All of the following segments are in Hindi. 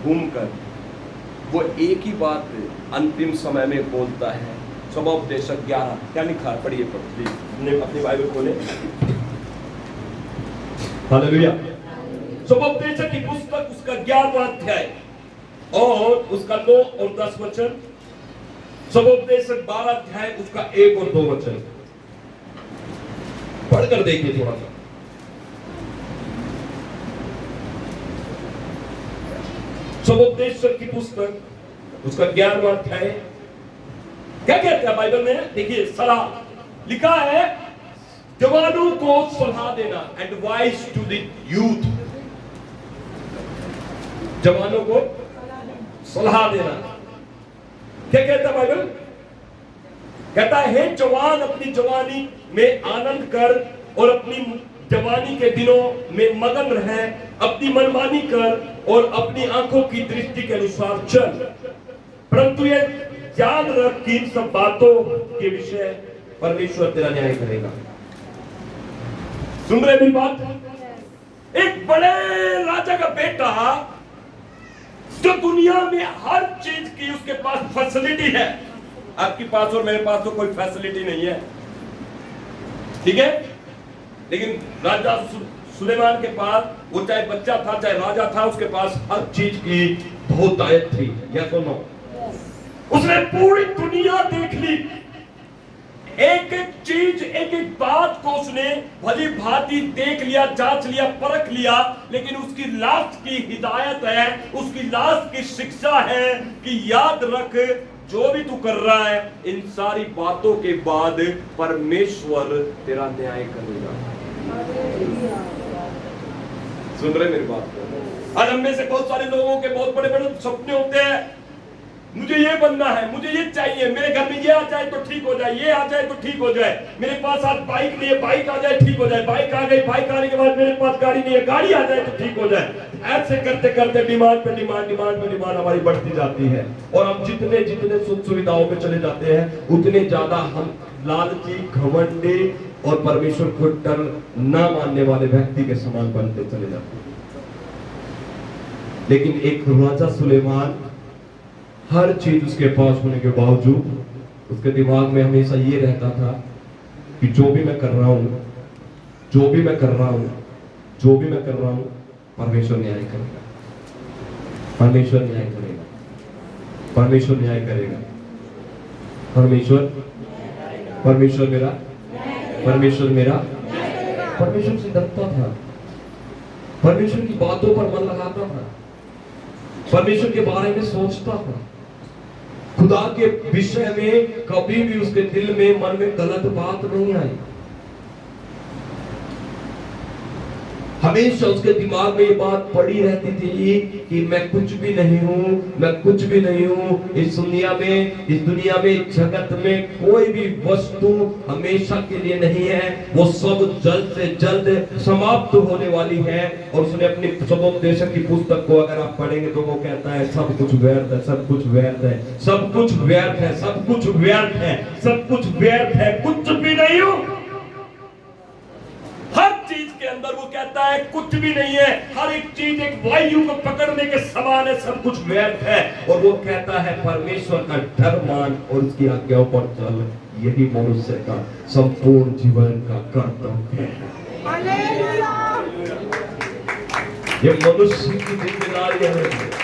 घूमकर वो एक ही बात अंतिम समय में बोलता है। स्वभावोपदेशक 11 क्या लिखा है, पढ़िए प्लीज, अपनी बाइबल खोले। हालेलुया। स्वभावोपदेशक की पुस्तक उसका 11वां अध्याय और उसका 9 और 10 वचन। स्वभावोपदेशक 12 अध्याय उसका 1 और 2 वचन पढ़कर देखिए थोड़ा सा। स्वभावोपदेशक की पुस्तक उसका 11वां अध्याय क्या कहता है बाइबल में, देखिए। सलाह लिखा है, जवानों को सलाह देना, एडवाइस टू द यूथ। जवानों को सलाह देना। क्या कहता है बाइबल? कहता है, हे जवान, अपनी जवानी में आनंद कर और अपनी जवानी के दिनों में मगन रहे, अपनी मनमानी कर और अपनी आंखों की दृष्टि के अनुसार चल, परंतु ये याद रख कि इन सब बातों के विषय परमेश्वर तेरा न्याय करेगा। सुन रहे मेरी बात? एक बड़े राजा का बेटा जो दुनिया में हर चीज की उसके पास फैसिलिटी है। आपके पास और मेरे पास तो कोई फैसिलिटी नहीं है, ठीक है, लेकिन राजा सुलेमान के पास, वो चाहे बच्चा था चाहे राजा था, उसके पास हर चीज की बहुतायत थी। या तो नो, उसने पूरी दुनिया देख ली, एक एक चीज, एक एक बात को उसने भली भांति देख लिया, जांच लिया, परख लिया, लेकिन उसकी लास्ट की हिदायत है, उसकी लास्ट की शिक्षा है कि याद रख, जो भी तू कर रहा है, इन सारी बातों के बाद परमेश्वर तेरा न्याय करेगा। सुन रहे मेरी बात? आज हम में से बहुत सारे लोगों के बहुत बड़े बड़े सपने होते हैं। मुझे ये बनना है, मुझे ये चाहिए, मेरे घर में ये आ जाए तो ठीक हो जाए, ये आ जाए तो ठीक हो जाए, मेरे पास आज बाइक नहीं है, बाइक आ जाए ठीक हो जाए, बाइक आ गई, बाइक आने के बाद मेरे पास गाड़ी नहीं है, गाड़ी आ जाए तो ठीक हो जाए। ऐसे करते करते डिमांड पे डिमांड, डिमांड पे डिमांड हमारी बढ़ती जाती है, और हम जितने जितने सुख सुविधाओं पे चले जाते हैं, उतने ज्यादा हम लालची, घमंडी और परमेश्वर को डर न मानने वाले व्यक्ति के समान बनते चले जाते हैं। लेकिन एक राजा सुलेमान, हर चीज उसके पास होने के बावजूद उसके दिमाग में हमेशा ये रहता था कि जो भी मैं कर रहा हूं, जो भी मैं कर रहा हूं, जो भी मैं कर रहा हूं, परमेश्वर न्याय करेगा, परमेश्वर न्याय करेगा, परमेश्वर न्याय करेगा, परमेश्वर, परमेश्वर मेरा, परमेश्वर मेरा, परमेश्वर से डरता था, परमेश्वर की बातों पर मन लगाता था, परमेश्वर के बारे में सोचता था, खुदा के विषय में कभी भी उसके दिल में, मन में गलत बात नहीं आई। हमेशा उसके दिमाग में ये बात पड़ी रहती थी कि मैं कुछ भी नहीं हूं, मैं कुछ भी नहीं हूं। इस दुनिया में, इस दुनिया में, जगत में कोई भी वस्तु हमेशा के लिए नहीं है, वो सब जल्द से जल्द समाप्त होने वाली है। और उसने अपनी स्वभावोपदेशक की पुस्तक को अगर आप पढ़ेंगे तो वो कहता है, सब कुछ व्यर्थ है, सब कुछ व्यर्थ है, सब कुछ व्यर्थ है, सब कुछ व्यर्थ है, सब कुछ व्यर्थ है, कुछ भी नहीं हूं। हर चीज के अंदर वो कहता है कुछ भी नहीं है, हर एक चीज एक वायु को पकड़ने के समान है, सब कुछ व्यर्थ है। और वो कहता है परमेश्वर का डर मान और उसकी आज्ञाओं पर चल, यही मनुष्य का संपूर्ण जीवन का कर्तव्य है। ये मनुष्य की जिम्मेदारी है,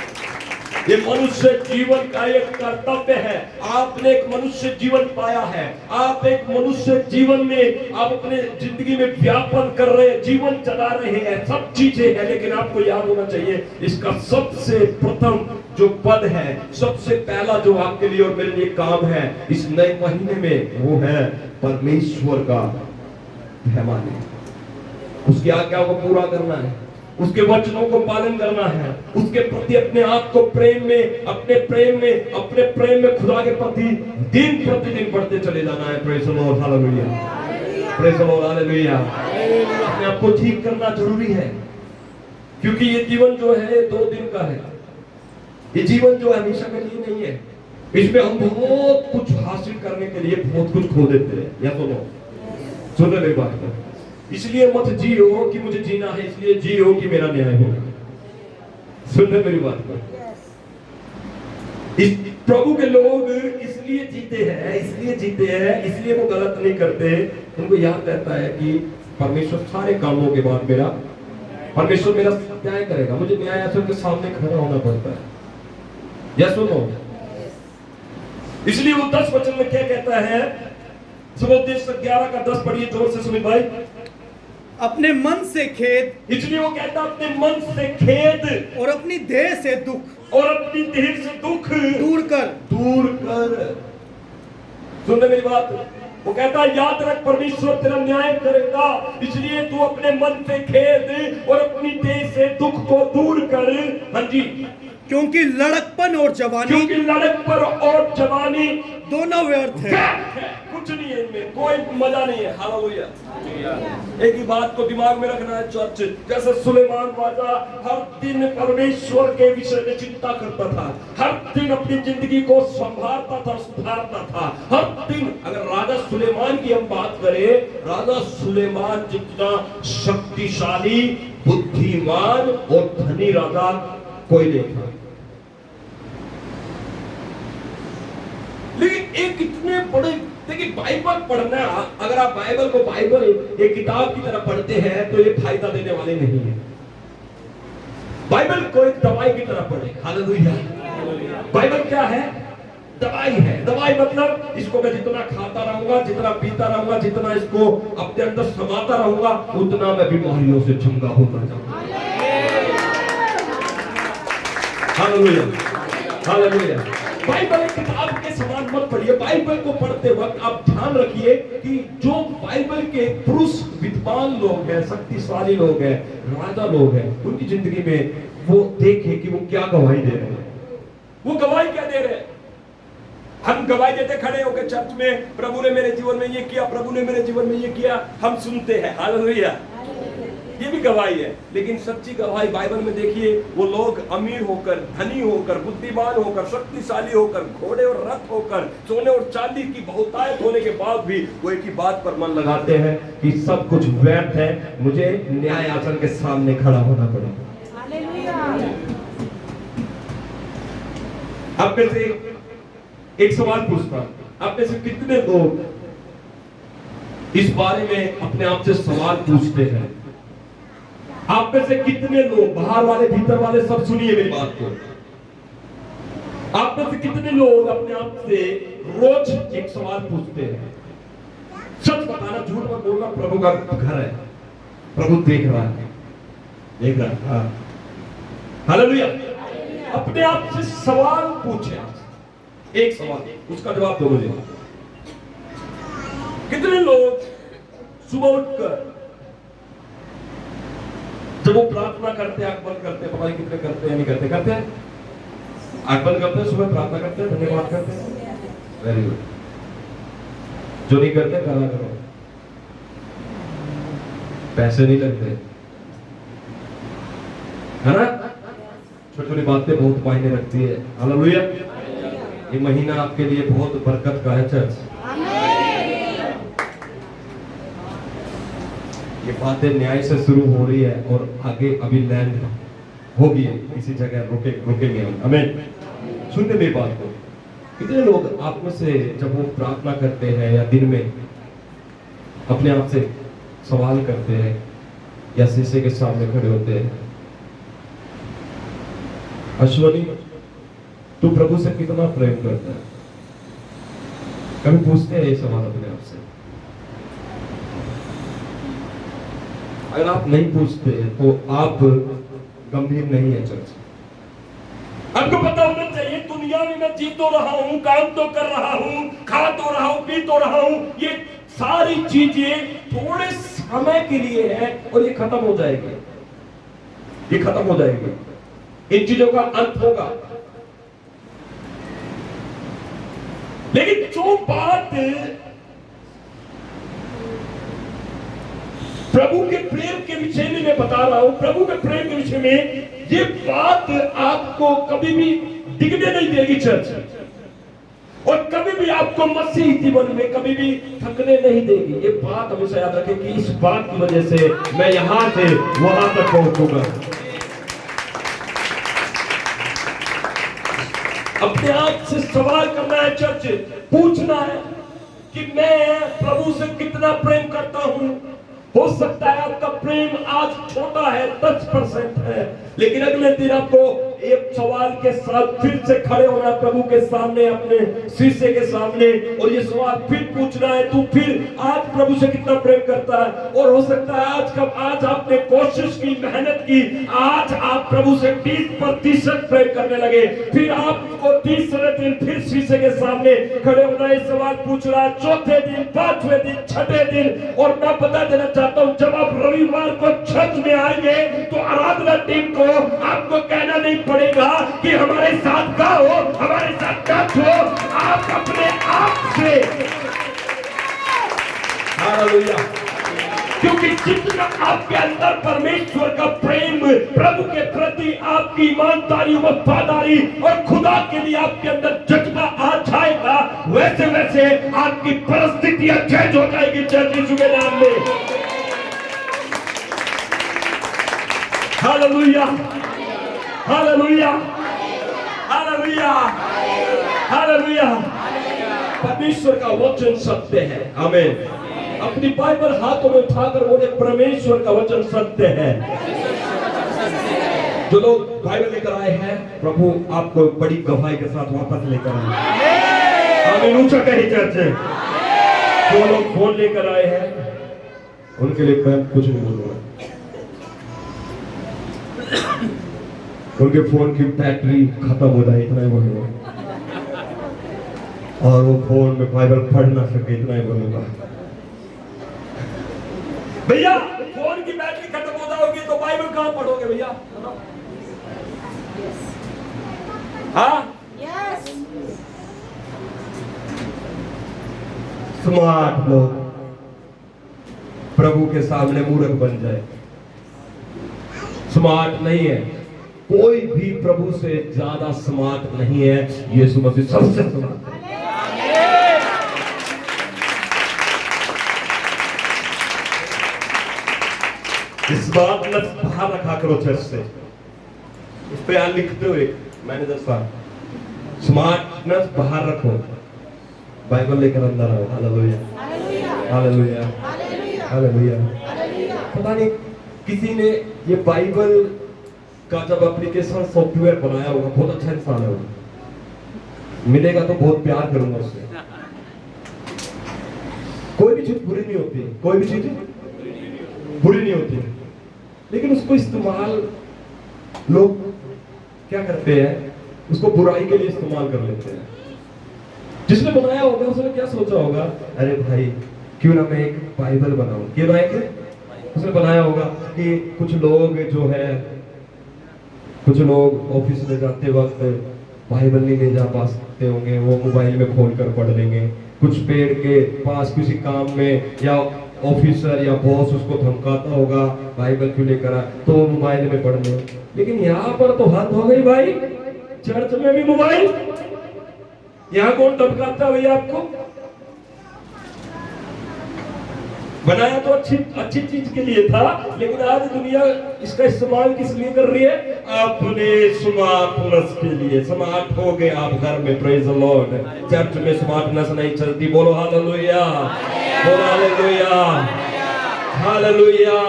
ये मनुष्य जीवन का एक कर्तव्य है। आपने एक मनुष्य जीवन पाया है, आप एक मनुष्य जीवन में आप अपने जिंदगी में व्यापन कर रहे हैं, जीवन चला रहे हैं, सब चीजें हैं, लेकिन आपको याद होना चाहिए इसका सबसे प्रथम जो पद है, सबसे पहला जो आपके लिए और मेरे लिए काम है इस नए महीने में, वो है परमेश्वर का भय मानना, उसकी आज्ञाओं को पूरा करना है, उसके वचनों को पालन करना है, उसके प्रति अपने आप को प्रेम में, अपने प्रेम में खुदा के प्रति दिन प्रतिदिन बढ़ते चले जाना है। Praise the Lord, hallelujah, praise the Lord, hallelujah. अपने आप को ठीक करना जरूरी है, क्योंकि ये जीवन जो है 2 दिन का है, ये जीवन जो हमेशा के लिए नहीं है। इसमें हम बहुत कुछ हासिल करने के लिए बहुत कुछ खो देते हैं। या तो सुन ले बात को, इसलिए मत जियो कि मुझे जीना है, इसलिए जियो कि मेरा न्याय हो। सुनने मेरी बात को। इस प्रभु के लोग इसलिए जीते हैं, इसलिए वो गलत नहीं करते। उनको याद रहता है कि परमेश्वर सारे कामों के बाद परमेश्वर मेरा न्याय करेगा, मुझे न्यायासन के सामने खड़ा होना पड़ता है। यस सुनो, इसलिए वो 10 वचन में क्या कहता है? सुबोधेश 11 का 10 पढ़िए जोर से सुमित भाई। अपने मन से खेद, इसलिए वो कहता अपने मन से खेद और अपनी देह से दुख दूर कर। सुनने मेरी बात, वो कहता याद रख परमेश्वर तेरा न्याय करेगा, इसलिए तू अपने मन से खेद और अपनी देह से दुख को दूर कर। हाँ जी, क्योंकि लड़कपन और जवानी दोनों व्यर्थ है, कुछ नहीं है इनमें, कोई मजा नहीं है। हालेलुया। एक ही बात को दिमाग में रखना है चर्च, जैसे सुलेमान राजा हर दिन परमेश्वर के विषय में चिंता करता था, हर दिन अपनी जिंदगी को संभालता था, सुधारता था हर दिन। अगर राजा सुलेमान की हम बात करें, राजा सुलेमान जितना शक्तिशाली, बुद्धिमान और धनी राजा कोई नहीं था। लेकिन एक इतने बड़े, देखिए बाइबल पढ़ना, अगर आप बाइबल को बाइबल एक किताब की तरह पढ़ते हैं तो ये फायदा देने वाले नहीं है। बाइबल को एक दवाई की तरह पढ़े। हालेलुया। बाइबल क्या है? दवाई है। दवाई मतलब इसको मैं जितना खाता रहूंगा, जितना पीता रहूंगा, जितना इसको अपने अंदर समाता रहूंगा, उतना मैं बीमारियों से चंगा होता जाऊंगा। Hallelujah, hallelujah. बाइबल किताब के समान मत पढ़िए। बाइबल को पढ़ते वक्त आप ध्यान रखिए कि जो बाइबल के पुरुष विद्वान लोग हैं, शक्तिशाली लोग हैं, राजा लोग हैं, उनकी जिंदगी में वो देखें कि वो क्या गवाही दे रहे हैं। वो गवाही क्या दे रहे हैं? हम गवाही देते खड़े होकर चर्च में, प्रभु ने मेरे जीवन में ये किया, प्रभु ने मेरे जीवन में ये किया, हम सुनते हैं। हालेलुया। ये भी गवाही है, लेकिन सच्ची गवाही बाइबल में देखिए, वो लोग अमीर होकर, धनी होकर, बुद्धिमान होकर, शक्तिशाली होकर, घोड़े और रथ होकर, सोने और चांदी की बहुतायत होने के बाद भी वो एक ही बात पर मन लगाते हैं कि सब कुछ व्यर्थ है, मुझे न्याय आसन के सामने खड़ा होना पड़ेगा। हालेलुया। आप में से एक सवाल पूछता, आप में से कितने लोग इस बारे में अपने आप से सवाल पूछते हैं? आप में से कितने लोग, बाहर वाले भीतर वाले सब सुनिए मेरी बात को, आप में से कितने लोग अपने आप से रोज एक सवाल पूछते हैं? सच बताना, झूठ मत बोलना। प्रभु का घर है, प्रभु देख रहा है। हाँ, हालेलुया। अपने आप से सवाल पूछे, एक सवाल, उसका जवाब दो मुझे। कितने लोग सुबह उठकर जब वो प्रार्थना करते हैं, आंख बंद करते हैं, पता नहीं कितने करते हैं, नहीं करते? करते हैं, आंख बंद करते हैं, सुबह प्रार्थना करते हैं, धन्यवाद करते हैं। Very good. जो नहीं करते करा करो, पैसे नहीं लगते, है ना? छोटी छोटी बातें बहुत मायने रखती है। हालेलुया। ये महीना आपके लिए बहुत बरकत का है चर्च। ये बातें न्याय से शुरू हो रही है और आगे अभी लैंड होगी, इसी जगह रुकेंगे हम। आमीन। सुनते मेरी बात को। कितने लोग आप में से जब वो प्रार्थना करते हैं या दिन में अपने आप से सवाल करते हैं या शीशे के सामने खड़े होते हैं, अश्वनी तू प्रभु से कितना प्रेम करता है? कभी पूछते हैं ये सवाल अपने आप से? अगर आप नहीं पूछते तो आप गंभीर नहीं है चर्च। आपको पता होना चाहिए, दुनिया में मैं जी तो रहा हूं, काम तो कर रहा हूं, खा तो रहा हूं, पी तो रहा हूं, ये सारी चीजें थोड़े समय के लिए है और ये खत्म हो जाएगी, ये खत्म हो जाएगी, इन चीजों का अंत होगा। लेकिन जो बात प्रभु के प्रेम के विषय में मैं बता रहा हूं, प्रभु के प्रेम के विषय में ये बात आपको कभी भी दिखने नहीं देगी चर्च, और कभी भी आपको मसीह जीवन में कभी भी थकने नहीं देगी। ये बात हमेशा याद रखें कि इस बात की वजह से मैं यहां से वहां तक पहुंचूंगा। अपने आप से सवाल करना है चर्च, पूछना है कि मैं प्रभु से कितना प्रेम करता हूं। हो सकता है आपका प्रेम आज छोटा है, 10% है, लेकिन अगले दिन आपको एक सवाल के साथ फिर से खड़े होना प्रभु के सामने, अपने शीशे के सामने, और ये सवाल फिर पूछना है, तू फिर आज प्रभु से कितना प्रेम करता है। और हो सकता है आज आपने कोशिश की, मेहनत की, आज आप प्रभु से 20% प्रेम करने लगे, फिर आपको तीसरे दिन फिर शीशे के सामने खड़े होना, ये सवाल पूछ रहा है, चौथे दिन, पांचवें दिन, छठे दिन। और मैं बता देना चाहता हूं, जब आप रविवार को चर्च में आएंगे तो आराधना टीम को आपको कहना नहीं पड़ेगा कि हमारे साथ गाओ, हमारे साथ नाचो, आप अपने आप से, हालेलुया। क्योंकि जितना आपके अंदर परमेश्वर का प्रेम, प्रभु के प्रति आपकी ईमानदारी, वफादारी और खुदा के लिए आपके अंदर जज्बा आ जाएगा, वैसे वैसे आपकी परिस्थितियां चेंज हो जाएगी चर्च यीशु के नाम में। Hallelujah, hallelujah, hallelujah, hallelujah. परमेश्वर का वचन सत्य है, आमीन। अपनी बाइबल हाथों में उठाकर बोले, परमेश्वर का वचन सत्य है। जो लोग बाइबल लेकर आए हैं, प्रभु आपको बड़ी गवाही के साथ वापस लेकर आए, आमीन। ऊंचा कही चर्च। जो लोग फोन लेकर आए हैं, उनके लिए मैं कुछ नहीं बोलूंगा। उनके फोन की बैटरी खत्म हो जाए, इतना ही बोलूंगा। और वो फोन में बाइबल पढ़ ना सके, इतना ही बोलूंगा। भैया फोन की बैटरी खत्म हो जाओगी तो बाइबल कहां पढ़ोगे भैया? हाँ, स्मार्ट लोग प्रभु के सामने मूर्ख बन जाए। स्मार्ट नहीं है कोई भी, प्रभु से ज्यादा स्मार्ट नहीं है यीशु मसीह, सबसे स्मार्ट है। इस बात में बाहर रखा करो चर्च से, उस पे यहाँ लिखते हुए मैनेजर साहब, स्मार्टनेस बाहर रखो, बाइबल लेकर अंदर आओ। Hallelujah, hallelujah, hallelujah. पता नहीं किसी ने ये बाइबल का जब एप्लीकेशन सॉफ्टवेयर बनाया होगा, बहुत अच्छा इंसान है वो, मिलेगा तो बहुत प्यार करूंगा उससे। कोई भी चीज बुरी नहीं होती, कोई भी चीज बुरी नहीं होती, लेकिन उसको इस्तेमाल लोग क्या करते हैं, उसको बुराई के लिए इस्तेमाल कर लेते हैं। जिसने बनाया होगा उसने क्या सोचा होगा, अरे भाई क्यों ना मैं एक बाइबल बनाऊं। क्यों बनाएंगे? उसने बनाया होगा कि कुछ लोग जो है, कुछ लोग ऑफिस में जाते वक्त बाइबल नहीं ले जा पाते होंगे, वो मोबाइल में खोल कर पढ़ लेंगे। कुछ पेड़ के पास किसी काम में या ऑफिसर या बॉस उसको धमकाता होगा, बाइबल क्यों लेकर आ, तो वो मोबाइल में पढ़ ले। लेकिन यहाँ पर तो हद हो गई भाई, चर्च में भी मोबाइल। यहाँ कौन धमकाता है भैया आपको? बनाया तो अच्छी चीज के लिए था, लेकिन आज दुनिया इसका इस्तेमाल किस लिए कर रही है? अपने स्मार्टनेस के लिए। स्मार्ट हो गए आप घर में, प्रेज द लॉर्ड। चर्च में स्मार्टनेस नहीं चलती। बोलो हालेलुया, बोलो हालेलुया, हालेलुया।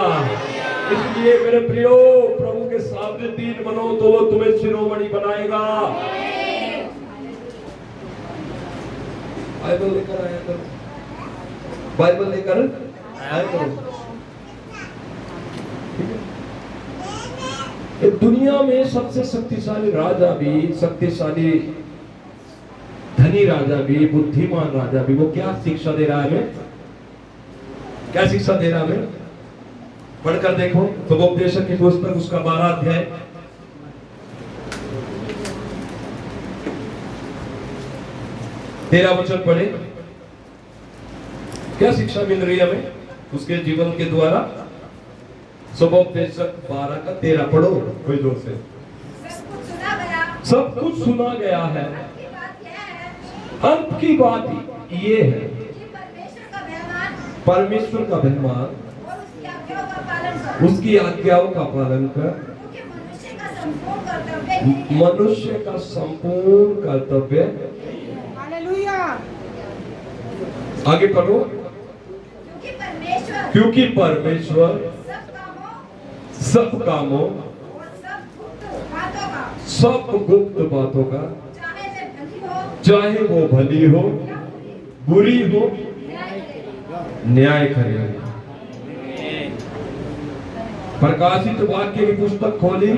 इसलिए मेरे प्रियो, प्रभु के सामने दीन बनो तो वो तुम्हें शिरोमणि बनाएगा। बाइबल लेकर आया करो, बाइबल लेकर आया करो। दुनिया में सबसे शक्तिशाली राजा भी, शक्तिशाली धनी राजा भी, बुद्धिमान राजा भी, वो क्या शिक्षा दे रहा है हमें? क्या शिक्षा दे रहा है हमें? पढ़कर देखो सुबोपदेशक की पुस्तक, उसका 12 अध्याय, तेरह वचन पढ़े। क्या शिक्षा मिल रही है हमें उसके जीवन के द्वारा? सुबोपदेशक 12 का 13 पढ़ो कोई जोर से। सब कुछ सुना गया है, अंत की बात ये है, परमेश्वर का मेहमान उसकी आज्ञाओं का पालन कर, मनुष्य का संपूर्ण कर्तव्य। हालेलुया। आगे पढ़ो। क्योंकि परमेश्वर सब कामों सब गुप्त बातों का चाहे वो भली हो बुरी हो न्याय करेगा। प्रकाशित वाक्य की पुस्तक खोली,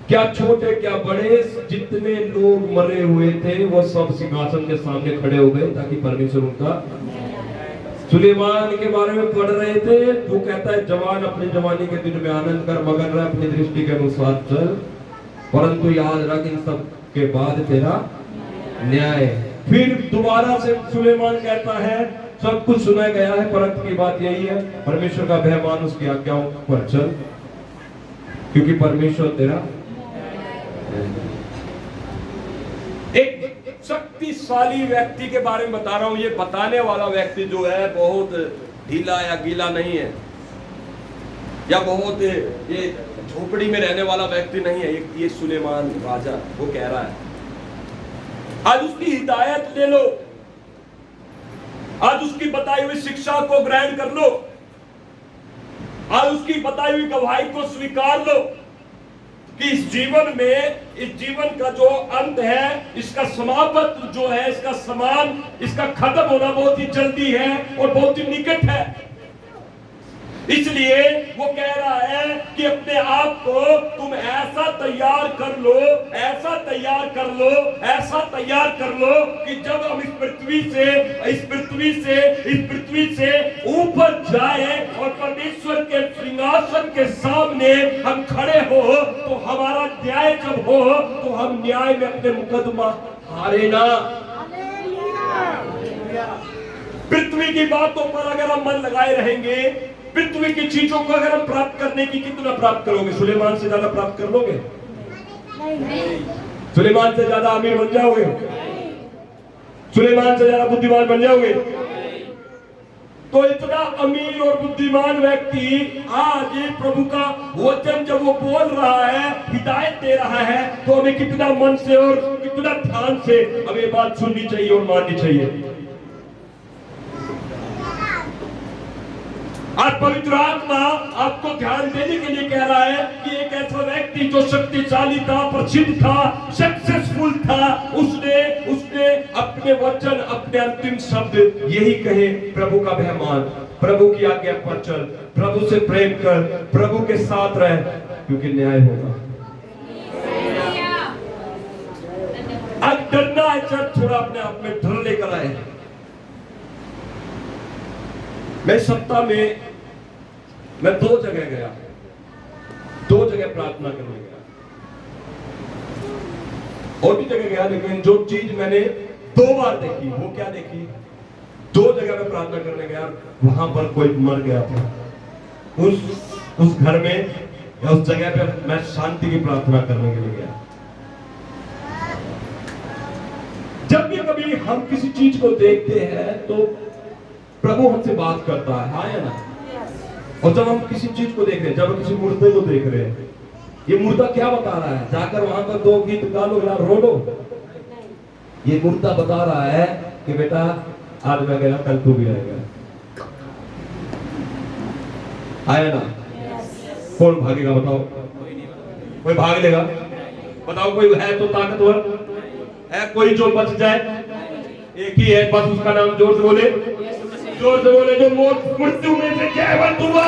क्या छोटे क्या बड़े जितने लोग मरे हुए थे वो सब सिंहासन के सामने खड़े हो गए ताकि परमेश्वर उनका। सुलेमान के बारे में पढ़ रहे थे, वो कहता है जवान अपने जवानी के दिन में आनंद कर मगन रह, अपनी दृष्टि के अनुसार चल, परंतु याद रख इन सब के बाद तेरा न्याय। फिर दोबारा से सुलेमान कहता है सब कुछ सुना गया है, परंतु की बात यही है परमेश्वर का भय मान, उसकी आज्ञाओं पर चल, क्योंकि परमेश्वर तेरा। एक शक्तिशाली व्यक्ति के बारे में बता रहा हूं। ये बताने वाला व्यक्ति जो है बहुत ढीला या गीला नहीं है, या बहुत ये झोपड़ी में रहने वाला व्यक्ति नहीं है। ये सुलेमान राजा वो कह रहा है आज उसकी हिदायत ले लो, आज उसकी बताई हुई शिक्षा को ग्रहण कर लो, आज उसकी बताई हुई गवाही को स्वीकार लो कि इस जीवन में, इस जीवन का जो अंत है, इसका समाप्त जो है, इसका समान, इसका खत्म होना बहुत ही जल्दी है और बहुत ही निकट है। इसलिए वो कह रहा है कि अपने आप को तुम ऐसा तैयार कर लो, ऐसा तैयार कर लो, ऐसा तैयार कर लो कि जब हम इस पृथ्वी से ऊपर जाए और परमेश्वर के सिंहासन के सामने हम खड़े हो, तो हमारा न्याय जब हो तो हम न्याय में अपने मुकदमा हारे ना। पृथ्वी की बातों पर अगर हम मन लगाए रहेंगे, पृथ्वी की चीजों को अगर हम प्राप्त करने की, कितना प्राप्त करोगे? सुलेमान से ज्यादा प्राप्त कर लोगे? सुलेमान से ज्यादा अमीर बन जाओगे? सुलेमान से ज्यादा बुद्धिमान बन जाओगे? तो इतना अमीर और बुद्धिमान व्यक्ति आज प्रभु का वचन जब वो बोल रहा है, हिदायत दे रहा है, तो हमें कितना मन से और कितना ध्यान से हमें बात सुननी चाहिए और माननी चाहिए। आज पवित्र आत्मा आपको ध्यान देने के लिए कह रहा है कि एक ऐसा व्यक्ति जो शक्तिशाली था, प्रसिद्ध था, सक्सेसफुल था, उसने अपने वचन, अपने अंतिम शब्द यही कहे, प्रभु का भय मान, प्रभु की आज्ञा पर चल, प्रभु से प्रेम कर, प्रभु के साथ रह, क्योंकि न्याय होगा। आज डरना है, चर्च थोड़ा अपने आप में डर लेकर आए। मैं सप्ताह में मैं 2 जगह गया, 2 जगह प्रार्थना करने गया, और भी जगह गया, लेकिन जो चीज मैंने 2 बार देखी वो क्या देखी, 2 जगह में प्रार्थना करने गया, वहां पर कोई मर गया था। उस घर में या उस जगह पे मैं शांति की प्रार्थना करने के लिए गया। जब भी कभी हम किसी चीज को देखते हैं तो प्रभु हमसे बात करता है, हाँ या ना? और जब हम किसी चीज को देख रहे हैं, जब हम किसी मुर्दे को देख रहे हैं, ये मुर्दा क्या बता रहा है? जाकर वहां पर 2 गीत गा लो या रो लो। ये मुर्दा बता रहा है कि बेटा आज मैं गया, कल तू भी आएगा। आया ना? कौन भागेगा बताओ? कोई भाग लेगा? बताओ कोई है तो ताकतवर है, कोई जो बच जाए? एक ही है बस, उसका नाम जोर से बोले, जोर से बोले, जो मृत्यु में से जयवंत हुआ,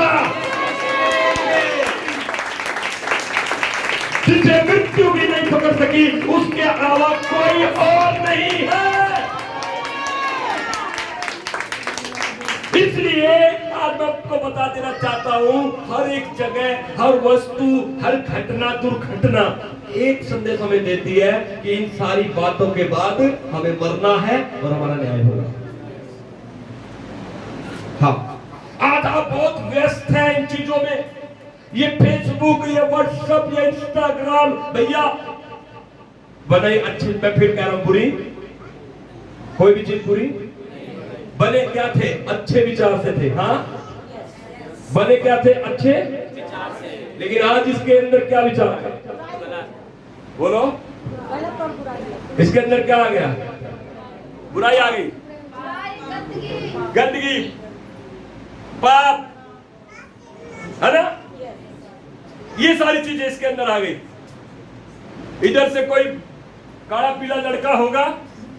जिसे मृत्यु भी नहीं पकड़ सकी, उसके अलावा कोई और नहीं है। इसलिए आज मैं आपको बता देना चाहता हूं, हर एक जगह, हर वस्तु, हर घटना, दुर्घटना एक संदेश हमें देती है कि इन सारी बातों के बाद हमें मरना है और हमारा न्याय होगा। हाँ, आज आप बहुत व्यस्त हैं इन चीजों में, ये फेसबुक, ये व्हाट्सएप, ये इंस्टाग्राम, भैया बने अच्छे, मैं फिर कह रहा हूं बुरी, कोई भी चीज बुरी, बने क्या थे? अच्छे विचार से थे। हाँ, बने क्या थे? अच्छे विचार से। लेकिन आज इसके अंदर क्या विचार है? बोलो, गलत और बुराई। इसके अंदर क्या आ गया? बुराई आ गई, गंदगी, पाप, है ना? ये सारी चीजें इसके अंदर आ गई। इधर से कोई काला पीला लड़का होगा,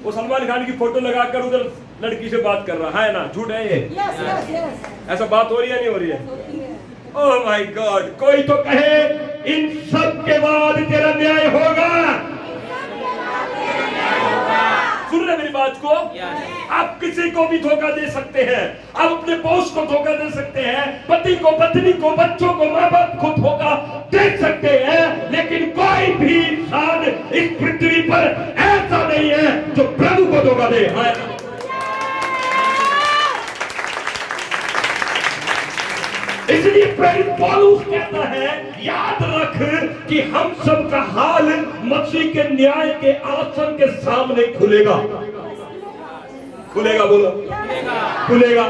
वो सलमान खान की फोटो लगाकर उधर लड़की से बात कर रहा है ना? झूठ है ये? Yes yes yes. ऐसा बात हो रही है नहीं हो रही है? होती है। ओह माय गॉड, कोई तो कहे इन सब के बाद तेरा न्याय होगा। सुन रहे मेरी बात को? आप किसी को भी धोखा दे सकते हैं, आप अपने बॉस को धोखा दे सकते हैं, पति को, पत्नी को, बच्चों को, माँ बाप को धोखा दे सकते हैं, लेकिन कोई भी इंसान इस पृथ्वी पर ऐसा नहीं है जो प्रभु को धोखा दे। इसलिए प्रेरित पौलुस कहता है, याद रख कि हम सब का हाल मसीह के न्याय के आसन के सामने खुलेगा। खुलेगा, बोलो खुलेगा।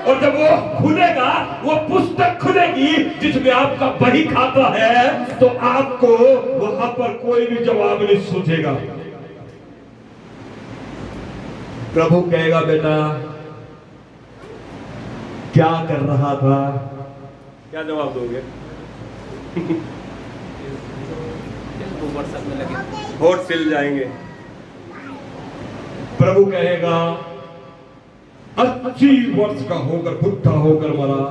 और जब वो खुलेगा, वो पुस्तक खुलेगी जिसमें आपका बही खाता है, तो आपको वहां पर कोई भी जवाब नहीं सूझेगा। प्रभु कहेगा, बेटा क्या कर रहा था? क्या जवाब दोगे? होठ सिल जाएंगे। प्रभु कहेगा, 80 वर्ष का होकर बुढ़ा होकर मरा,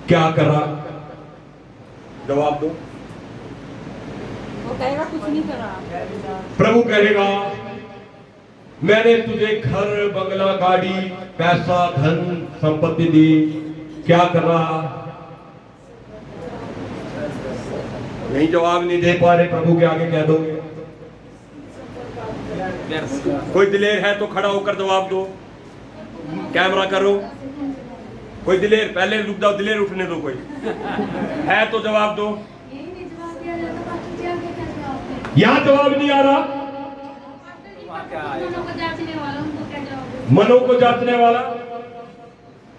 क्या करा? जवाब दो। वो कहेगा कुछ नहीं करा। प्रभु कहेगा, मैंने तुझे घर, बंगला, गाड़ी, पैसा, धन, संपत्ति दी, क्या करा? नहीं जवाब नहीं दे पा रहे, प्रभु के आगे कह दोगे? कोई दिलेर है तो खड़ा होकर जवाब दो, कैमरा करो। कोई दिलेर, पहले रुक जाओ, दिलेर उठने दो। कोई है तो जवाब दो। यहां जवाब नहीं आ रहा। मनों को जांचने वाला,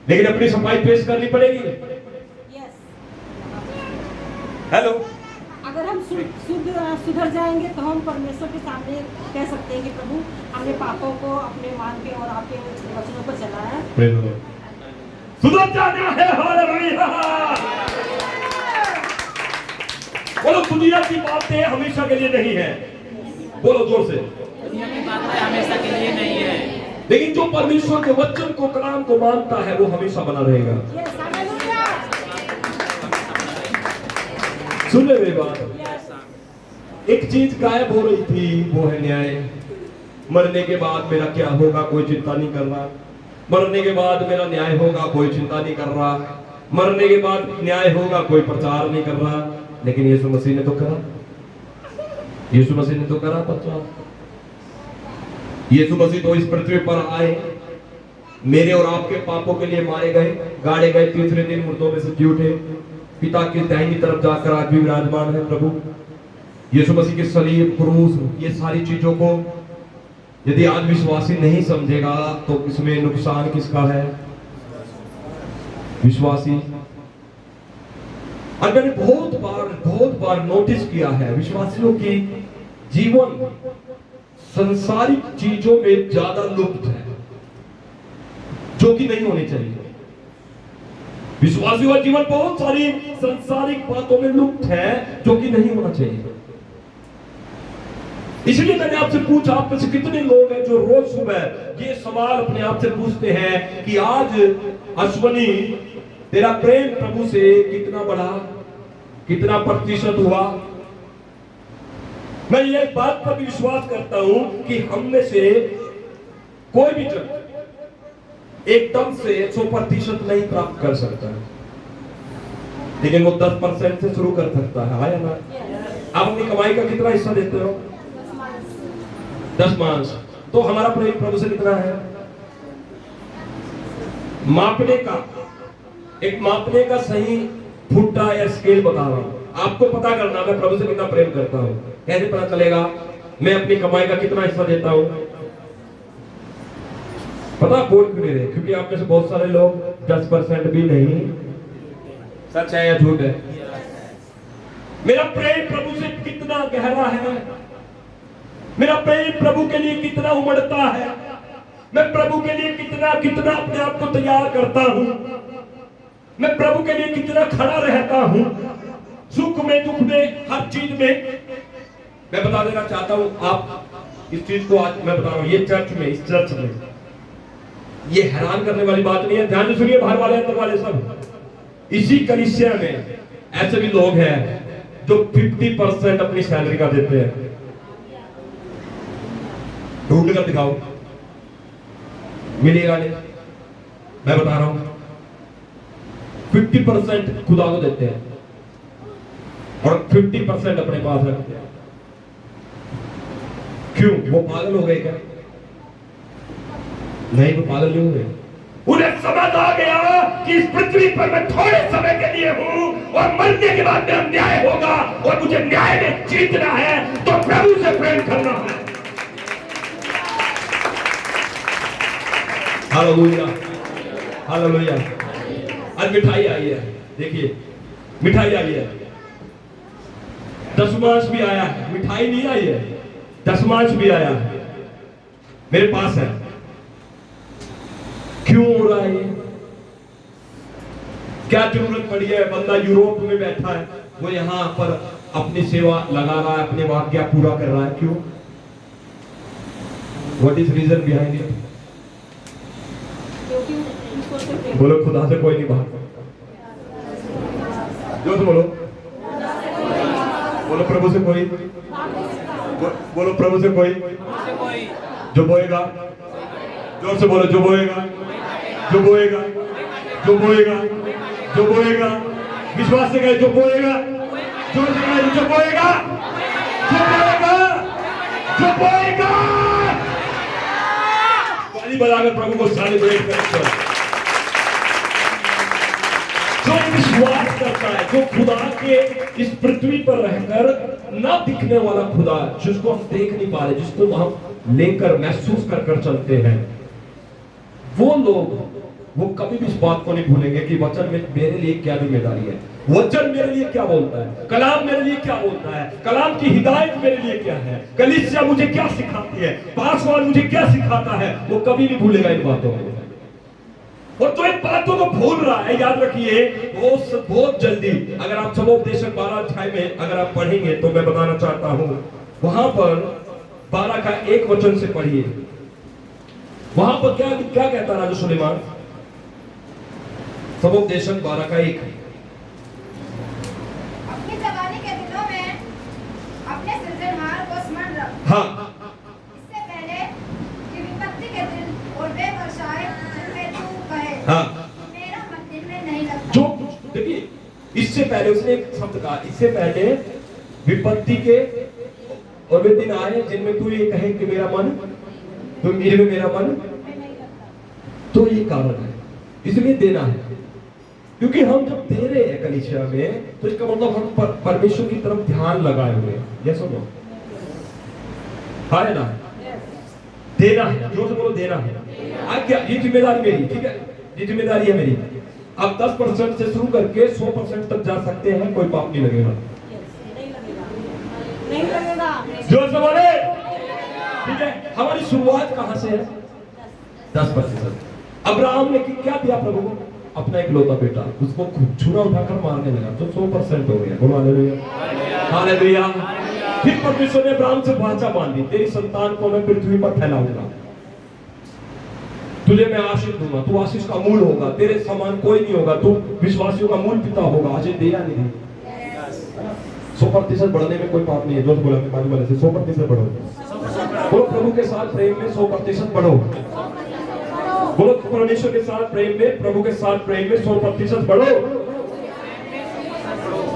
लेकिन अपनी सफाई पेश करनी पड़ेगी। यस। हेलो, अगर हम सुधर जाएंगे तो हम परमेश्वर के सामने कह सकते हैं कि प्रभु, हमने पापों को अपने मान के और आपके वचनों पर चला है। सुधर जाना है। हालेलुया। बोलो, दुनिया की बातें हमेशा के लिए नहीं है। बोलो जोर से, दुनिया की बातें हमेशा के लिए नहीं है, लेकिन जो परमेश्वर के वचन को, कलाम को मानता है, वो हमेशा बना रहेगा। Yes, hallelujah. सुन ले मेरी बात। एक चीज गायब हो रही थी, वो है न्याय। मरने के बाद मेरा क्या होगा, कोई चिंता नहीं कर रहा। मरने के बाद मेरा न्याय होगा, कोई चिंता नहीं कर रहा। मरने के बाद न्याय होगा, कोई प्रचार नहीं कर रहा। लेकिन यीशु मसीह ने तो करा, यीशु मसीह ने तो करा प्रचार। यीशु मसीह तो इस पृथ्वी पर आए, मेरे और आपके पापों के लिए मारे गए, गाड़े गए, तीसरे दिन मुर्दों में से जी उठे, पिता की दाहिनी तरफ जाकर आज भी विराजमान है। प्रभु यीशु मसीह के सलीब, क्रूस, ये सारी चीजों को यदि आज विश्वासी नहीं समझेगा तो इसमें नुकसान किसका है? विश्वासी। और मैंने बहुत बार नोटिस किया है, विश्वासियों की जीवन संसारिक चीजों में ज्यादा लुप्त है, जो कि नहीं होनी चाहिए। विश्वासियों का जीवन बहुत सारी संसारिक बातों में लुप्त है, जो कि नहीं होना चाहिए। इसलिए मैंने आपसे पूछा, आप में से कितने लोग हैं जो रोज सुबह ये सवाल अपने आप से पूछते हैं कि आज अश्वनी, तेरा प्रेम प्रभु से कितना बढ़ा, कितना प्रतिशत हुआ? मैं ये बात पर भी विश्वास करता हूं कि हम में से कोई भी जन एकदम से 100% नहीं प्राप्त कर सकता है, लेकिन वो 10% से शुरू कर सकता है, या ना? आप अपनी कमाई का कितना हिस्सा देते हो? 10%। तो हमारा प्रेम प्रभु से कितना है? मापने का सही फुट्टा या स्केल बता रहा हूं, आपको पता करना मैं प्रभु से कितना प्रेम करता हूं। कैसे पता चलेगा? मैं अपनी कमाई का कितना हिस्सा देता हूं? पता बोल क्यों नहीं रहे? क्योंकि आप में से बहुत सारे लोग 10% भी नहीं। सच है या झूठ है? मेरा प्रेम प्रभु से कितना गहरा है, मेरा प्रेम प्रभु के लिए कितना उमड़ता है, मैं प्रभु के लिए कितना कितना अपने आप को तैयार करता हूं, मैं प्रभु के लिए कितना खड़ा रहता हूं, सुख में दुख में हर चीज में। मैं बता देना चाहता हूं, आप इस चीज को आज मैं बता रहा हूं, ये चर्च में, इस चर्च में ये हैरान करने वाली बात नहीं है। ध्यान से सुनिए, बाहर वाले अंदर वाले सब, इसी कलीसिया में ऐसे भी लोग हैं जो 50% अपनी सैलरी का देते हैं। ढूंढ कर दिखाओ, मिलेगा नहीं। मैं बता रहा हूं 50% खुदा को देते हैं और 50% अपने पास रखते हैं। क्यों? वो पागल हो गए क्या? नहीं, वो पागल नहीं हो गए। उन्हें समझ आ गया कि इस पृथ्वी पर मैं थोड़े समय के लिए हूं और मरने के बाद मेरा न्याय होगा और मुझे न्याय में जीतना है, तो प्रभु से प्रेम करना है। Hallelujah, hallelujah. आज मिठाई आई है, देखिए मिठाई आई है, दशमांश भी आया है। मिठाई नहीं आई है, दशमांश भी आया है, मेरे पास है। क्यों हो रहा है ये? क्या जरूरत पड़ी है? बंदा यूरोप में बैठा है, वो यहां पर अपनी सेवा लगा रहा है, अपने वाक्य पूरा कर रहा है। क्यों? What is reason behind it? बोलो, खुदा से कोई नहीं बात। जो से बोलो, बोलो प्रभु से कोई, बोलो प्रभु से कोई। जो बोएगा, जोर से बोलो, जो बोएगा, जो बोएगा, जो बोएगा, जो बोएगा, विश्वास से कहे, जो बोएगा, जोर से कहे, जो बोएगा, जो बोएगा, जो बोएगा। ताली बजाकर प्रभु को सेलिब्रेट करें। जो विश्वास करता है, जो खुदा के इस पृथ्वी पर रहकर ना दिखने वाला खुदा, जिसको हम देख नहीं पा रहे, जिसको हम लेकर महसूस कर चलते हैं, वो लोग वो कभी भी इस बात को नहीं भूलेंगे कि वचन में मेरे लिए क्या जिम्मेदारी है, वचन मेरे लिए क्या बोलता है, कलाम मेरे लिए क्या बोलता है, कलाम की हिदायत मेरे लिए क्या है, कलीसिया मुझे क्या सिखाती है, पासवान मुझे क्या सिखाता है। वो कभी नहीं भूलेगा इन बातों को। और तो इन बातों को भूल रहा है, याद रखिए बहुत जल्दी, अगर आप सबोपदेशक 12 अध्याय में अगर आप पढ़ेंगे तो मैं बताना चाहता हूं, वहां पर 12 का 1 वचन से पढ़िए। वहां पर क्या क्या कहता राजा सुलेमान? सबोपदेशक 12 का 1। अपनी जवानी के दिनों में अपने सृजनहार को स्मरण रख। हाँ, इससे पहले कि विपत्ति के दिन और वे वर्षाएं जिनमें तू कहे, हाँ, मेरा मन दिन में नहीं लगता। जो देखिए, इससे पहले उसने एक शब्द कहा, इससे पहले विपत्ति के और वे दिन आए जिनमें तू ये कहे कि मेरा मन, तो मेरे में मेरा मन, तो ये कारण है, इसलिए देना है। क्योंकि हम जब दे रहे हैं कलीसिया में, तो इसका मतलब हम परमेश्वर की तरफ ध्यान लगाए हुए हैं। ये सुनो, है ना, देना है, जोर से बोलो, देना है। आज क्या, ये जिम्मेदारी मेरी, ठीक है, ये जिम्मेदारी है मेरी। अब 10% से शुरू करके 100% तक जा सकते हैं, कोई पाप नहीं लगेगा। नहीं लगेगा। जोर से बोले, ठीक है। हमारी शुरुआत कहां से है? 10%। अब्राहम ने क्या दिया प्रभु को? अपना इकलौता बेटा, उसको छुरा उठाकर मारने लगा, तो 100% हो गया। बोलो हालेलुया, हालेलुया। फिर परमेश्वर ने अब्राहम से वाचा बांधी, तेरी संतान को मैं पृथ्वी पर फैलाऊंगा, तुझे मैं आशीष दूंगा, तू आशीष का मूल होगा, तेरे समान कोई नहीं होगा, तू विश्वासियों का मूल पिता होगा। आज दे या नहीं दे? 100% बढ़ने में कोई पाप नहीं है। जो बोला अपने बाजू वाले से, 100% बढ़ो। बोलो प्रभु के साथ प्रेम में 100% बढ़ो। बोलो परमेश्वर के साथ प्रेम में, प्रभु के साथ प्रेम में 100% बढ़ो।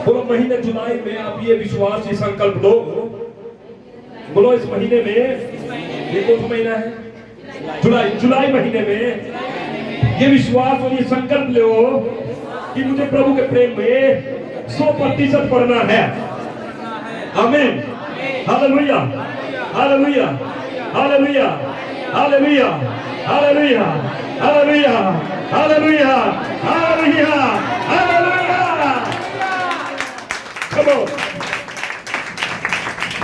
बोलो महीने जुलाई में आप ये विश्वास, ये संकल्प लो। बोलो इस महीने में, ये कौन सा महीना है? जुलाई महीने में ये विश्वास और ये संकल्प लो कि मुझे प्रभु के प्रेम में 100% बढ़ना है। आमीन, hallelujah, hallelujah, hallelujah, hallelujah, hallelujah, hallelujah, hallelujah, hallelujah, hallelujah. Come on.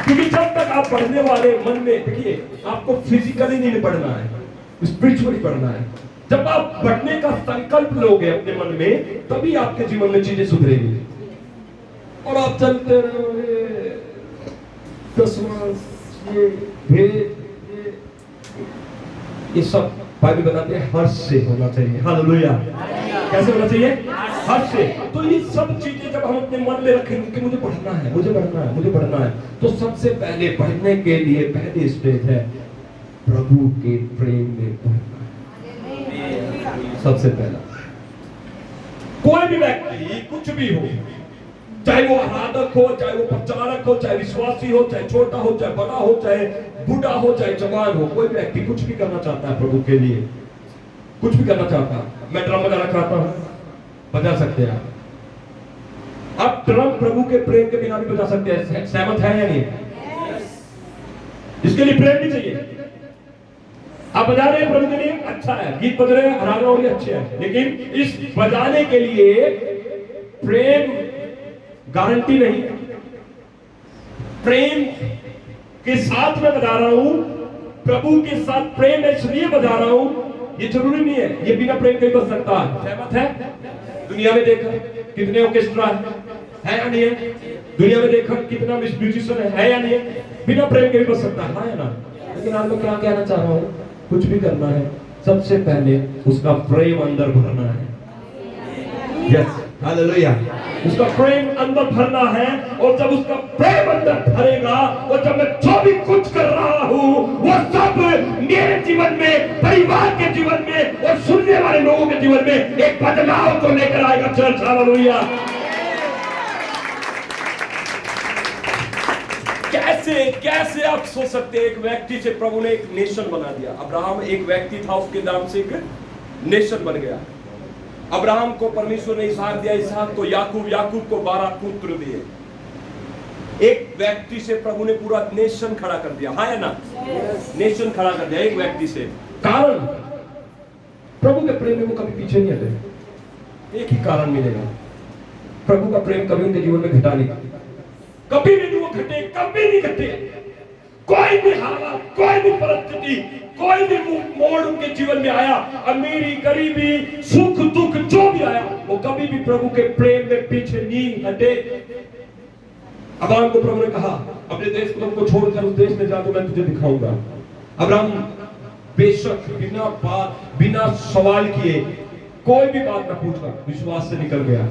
क्योंकि जब तक आप पढ़ने वाले मन में, देखिए आपको फिजिकली नहीं पढ़ना है, स्पिरिचुअली पढ़ना है। जब आप बढ़ने का संकल्प लोगे अपने मन में, तभी आपके जीवन में चीजें सुधरेगी। और आप चलते रहोगे, 10 ये भेद, ये सब बाइबल बताते हैं हर्ष से होना चाहिए। हालेलुया। कैसे होना चाहिए? हर्ष से। तो ये सब चीजें जब हम अपने मन में रखेंगे कि मुझे पढ़ना है, मुझे पढ़ना है, मुझे पढ़ना है, तो सबसे पहले पढ़ने के लिए पहली स्टेज है प्रभु के प्रेम में पढ़ना है। सबसे पहला, कोई भी व्यक्ति कुछ भी हो, चाहे वो आराधक हो, चाहे वो प्रचारक हो, चाहे विश्वासी हो, चाहे छोटा हो, चाहे बड़ा हो, चाहे बूढ़ा हो, चाहे जवान हो, कोई व्यक्ति कुछ भी करना चाहता है प्रभु के लिए, कुछ भी करना चाहता है। मैं ड्रम बजाना चाहता हूं, बजा सकते हैं आप ड्रम प्रभु के प्रेम के बिना भी बजा सकते हैं। सहमत है या नहीं? इसके लिए प्रेम भी चाहिए। आप बजा रहे हैं प्रभु के लिए, अच्छा है, गीत बज रहे हैं, हरा रहे हैं, अच्छे हैं, लेकिन इस बजाने के लिए प्रेम गारंटी नहीं। प्रेम के साथ मैं बजा रहा हूं, प्रभु के साथ प्रेम इसलिए बजा रहा हूं, ये जरूरी नहीं है ये बिना प्रेम के बज सकता है। सहमत है? दुनिया में देखा कितने ऑर्केस्ट्रा है या नहीं है? दुनिया में देखा कितना म्यूजिशियन है या नहीं है? बिना प्रेम के भी बज सकता है, हाँ या ना? लेकिन आप लोग क्या कहना चाह रहा हूं, कुछ भी करना है, सबसे पहले उसका प्रेम अंदर भरना है। Yes, hallelujah. उसका प्रेम अंदर भरना है, और जब उसका प्रेम अंदर भरेगा, और जब मैं जो भी कुछ कर रहा हूं वो सब मेरे जीवन में, परिवार के जीवन में और सुनने वाले लोगों के जीवन में एक बदलाव को लेकर आएगा। Church, hallelujah. कैसे आप सोच सकते हैं, एक व्यक्ति से प्रभु ने एक नेशन बना दिया। अब्राहम एक व्यक्ति था, उसके नाम से एक नेशन बन गया। अब्राहम को परमेश्वर ने इसहाक दिया, इसहाक को याकूब, याकूब को 12 पुत्र दिए। एक व्यक्ति से प्रभु ने पूरा नेशन खड़ा कर दिया, हाँ या ना? नेशन खड़ा कर दिया एक व्यक्ति से। कारण प्रभु के प्रेम में वो कभी पीछे नहीं हटे। एक ही कारण मिलेगा, प्रभु का प्रेम कभी उनके जीवन में घटा नहीं, कभी भी वो घटे, कभी नहीं घटे। कोई भी हालत, कोई भी परिस्थिति, कोई भी मोड़ उनके जीवन में आया, अमीरी, गरीबी, सुख दुख जो भी आया, वो कभी भी प्रभु के प्रेम में पीछे नहीं हटे। अब्राहम को प्रभु ने कहा अपने देश को छोड़कर उस देश में जा, तो मैं तुझे दिखाऊंगा। अब्राहम बेशक बिना बात, बिना सवाल किए, कोई भी बात न पूछकर विश्वास से निकल गया।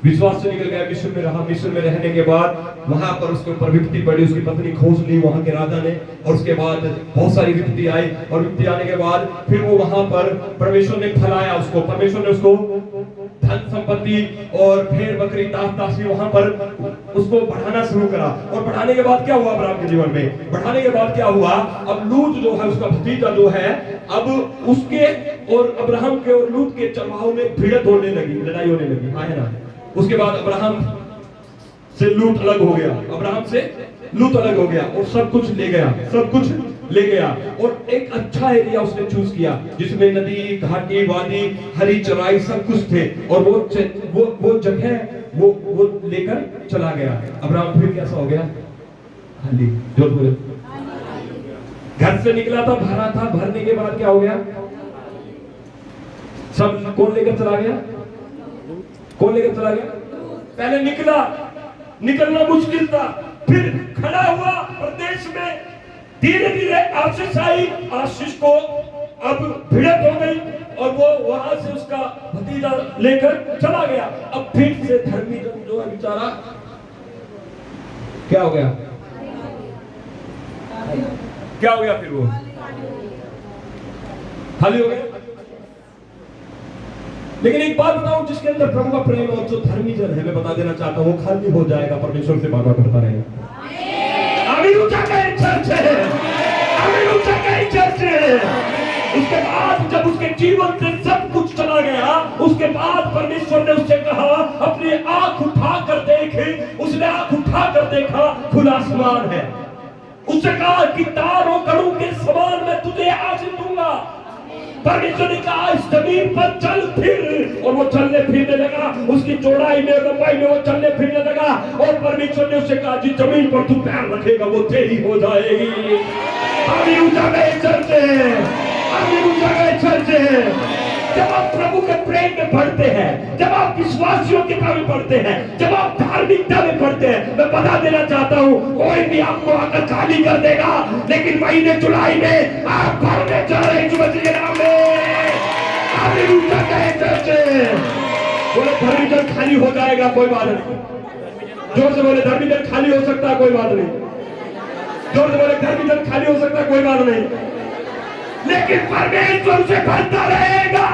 विश्वास से निकल गया, मिस्र में रहा। मिस्र में रहने के बाद वहां पर उसके ऊपर विपत्ति पड़ी, उसकी पत्नी खोज ली वहां के राजा ने, और उसके बाद बहुत सारी विपत्ति आई, और विपत्ति आने के बाद फिर वो वहां पर परमेश्वर ने फैलाया उसको, परमेश्वर ने उसको धन संपत्ति और भेड़ बकरी दासी वहां पर उसको बढ़ाना शुरू करा। और बढ़ाने के बाद क्या हुआ अब्राहम के जीवन में? बढ़ाने के बाद क्या हुआ? अब लूत जो है, उसका भतीजा जो है, अब उसके और अब्राहम के और लूत के चरवाहों में भिड़ंत होने लगी, लड़ाई होने लगी, हाँ है ना? उसके बाद अब्राहम से लूत अलग हो गया, अब्राहम से लूत अलग हो गया, और सब कुछ ले गया, सब कुछ ले गया। और एक अच्छा एरिया उसने चूज किया जिसमें नदी, घाटी, वादी, हरी चराई सब कुछ थे, और वो जगह वो लेकर चला गया। अब्राहम फिर कैसा हो गया? खाली। जो बोले, घर से निकला था, भरा था, भरने के बाद क्या हो गया? सब कौन लेकर चला गया? कौन लेकर चला गया? पहले निकलना मुश्किल था, फिर खड़ा हुआ प्रदेश में, धीरे धीरे आशीष आई, आशीष को अब भिड़ंत हो गई, और वो वहां से उसका भतीजा लेकर चला गया। अब फिर से धर्मी जन जो है बेचारा, क्या हो गया? क्या हो गया? फिर वो खाली हो गया। लेकिन एक बात बताऊं, जिसके अंदर प्रभु का प्रेम और जो धर्मी जन है, मैं बता देना चाहता हूं, वो खाली हो जाएगा, परमेश्वर से बात करता रहेगा। आमीन। ऊंचा कहे चर्च है, आमीन। ऊंचा कहे चर्च है। उसके बाद जब उसके जीवन से सब कुछ चला गया, उसके बाद परमेश्वर ने उससे कहा अपनी आंख उठा कर देख। उसने आंख उठा कर देखा, खुला आसमान है। उससे कहा कि तारों गणों के समान मैं तुझे आशीष दूंगा। परमेश्वर ने कहा इस जमीन पर चल फिर, और वो चलने फिरने लगा। उसकी चौड़ाई में लंबाई में वो चलने फिरने लगा। और परमेश्वर ने उससे कहा जिस जमीन पर तू पैर रखेगा वो तेरी हो जाएगी। आमीन ऊंचा गए चलते, आमीन ऊंचा गए चलते। जब आप प्रभु के प्रेम में बढ़ते हैं, जब आप विश्वासियों के प्रेम में बढ़ते हैं, जब आप धार्मिकता में बढ़ते हैं, मैं बता देना चाहता हूँ कोई भी आपको आकर खाली कर देगा, लेकिन महीने जुलाई में आप भरने जा रहे हैं यीशु के नाम में। आमीन ऊंचा कहे चर्चे। बोले धर्मी जन खाली हो जाएगा, कोई बात नहीं। जोर से बोले धर्मी जन खाली हो सकता है, कोई बात नहीं। जोर से बोले धर्मी जन खाली हो सकता है, कोई बात नहीं, लेकिन परमेश्वर से भरता रहेगा।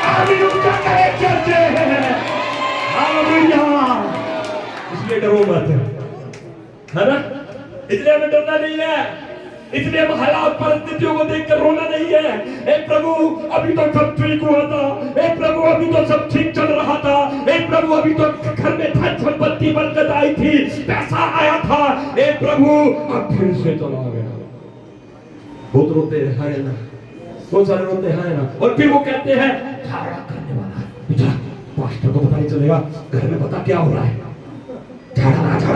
आमीन ऊंचा कहे चर्चे। हालेलुया। इसलिए डरो मत, है ना? इसलिए हमें डरना नहीं है, इसलिए हम हालात परिस्थितियों को देखकर रोना नहीं है। ए प्रभु अभी तो सब ठीक हुआ था, ए प्रभु अभी तो सब ठीक चल रहा था, ए प्रभु अभी तो घर में धन संपत्ति बरकत आई थी, पैसा आया था, ए प्रभु अब फिर से चला गया। बहुत रोते हैं ना, बहुत सारे रोते हैं ना। और फिर वो कहते हैं झगड़ा करने वाला बेटा, पास्टर को पता नहीं चलेगा घर में पता क्या हो रहा है।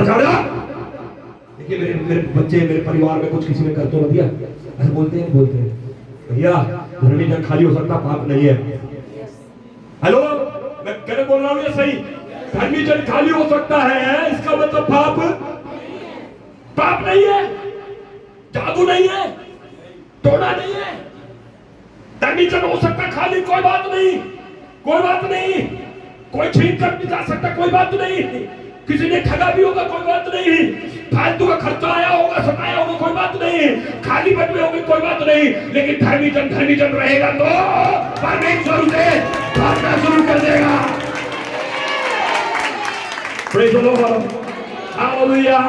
झगड़ा देखिए मेरे बच्चे मेरे परिवार में कुछ किसी ने कर तो न दिया, ऐसे बोलते हैं भैया धर्मी जन खाली हो सकता, पाप नहीं है। हेलो, मैं गलत बोल रहा हूँ या सही? धर्मी जन खाली हो सकता है, इसका मतलब पाप नहीं है, जादू नहीं है, टोना नहीं है। धर्मी जन हो सकता खाली, कोई बात नहीं, कोई बात नहीं। कोई छीन कर भी जा सकता, कोई बात नहीं। किसी ने ठगा भी होगा, कोई बात नहीं। फालतू का खर्चा आया होगा, सताया होगा, कोई बात नहीं। खाली बटवे होंगे, कोई बात नहीं। लेकिन धर्मी जन रहेगा तो परमेश्वर उसे भागना शुरू कर देगा। Praise the Lord, hallelujah.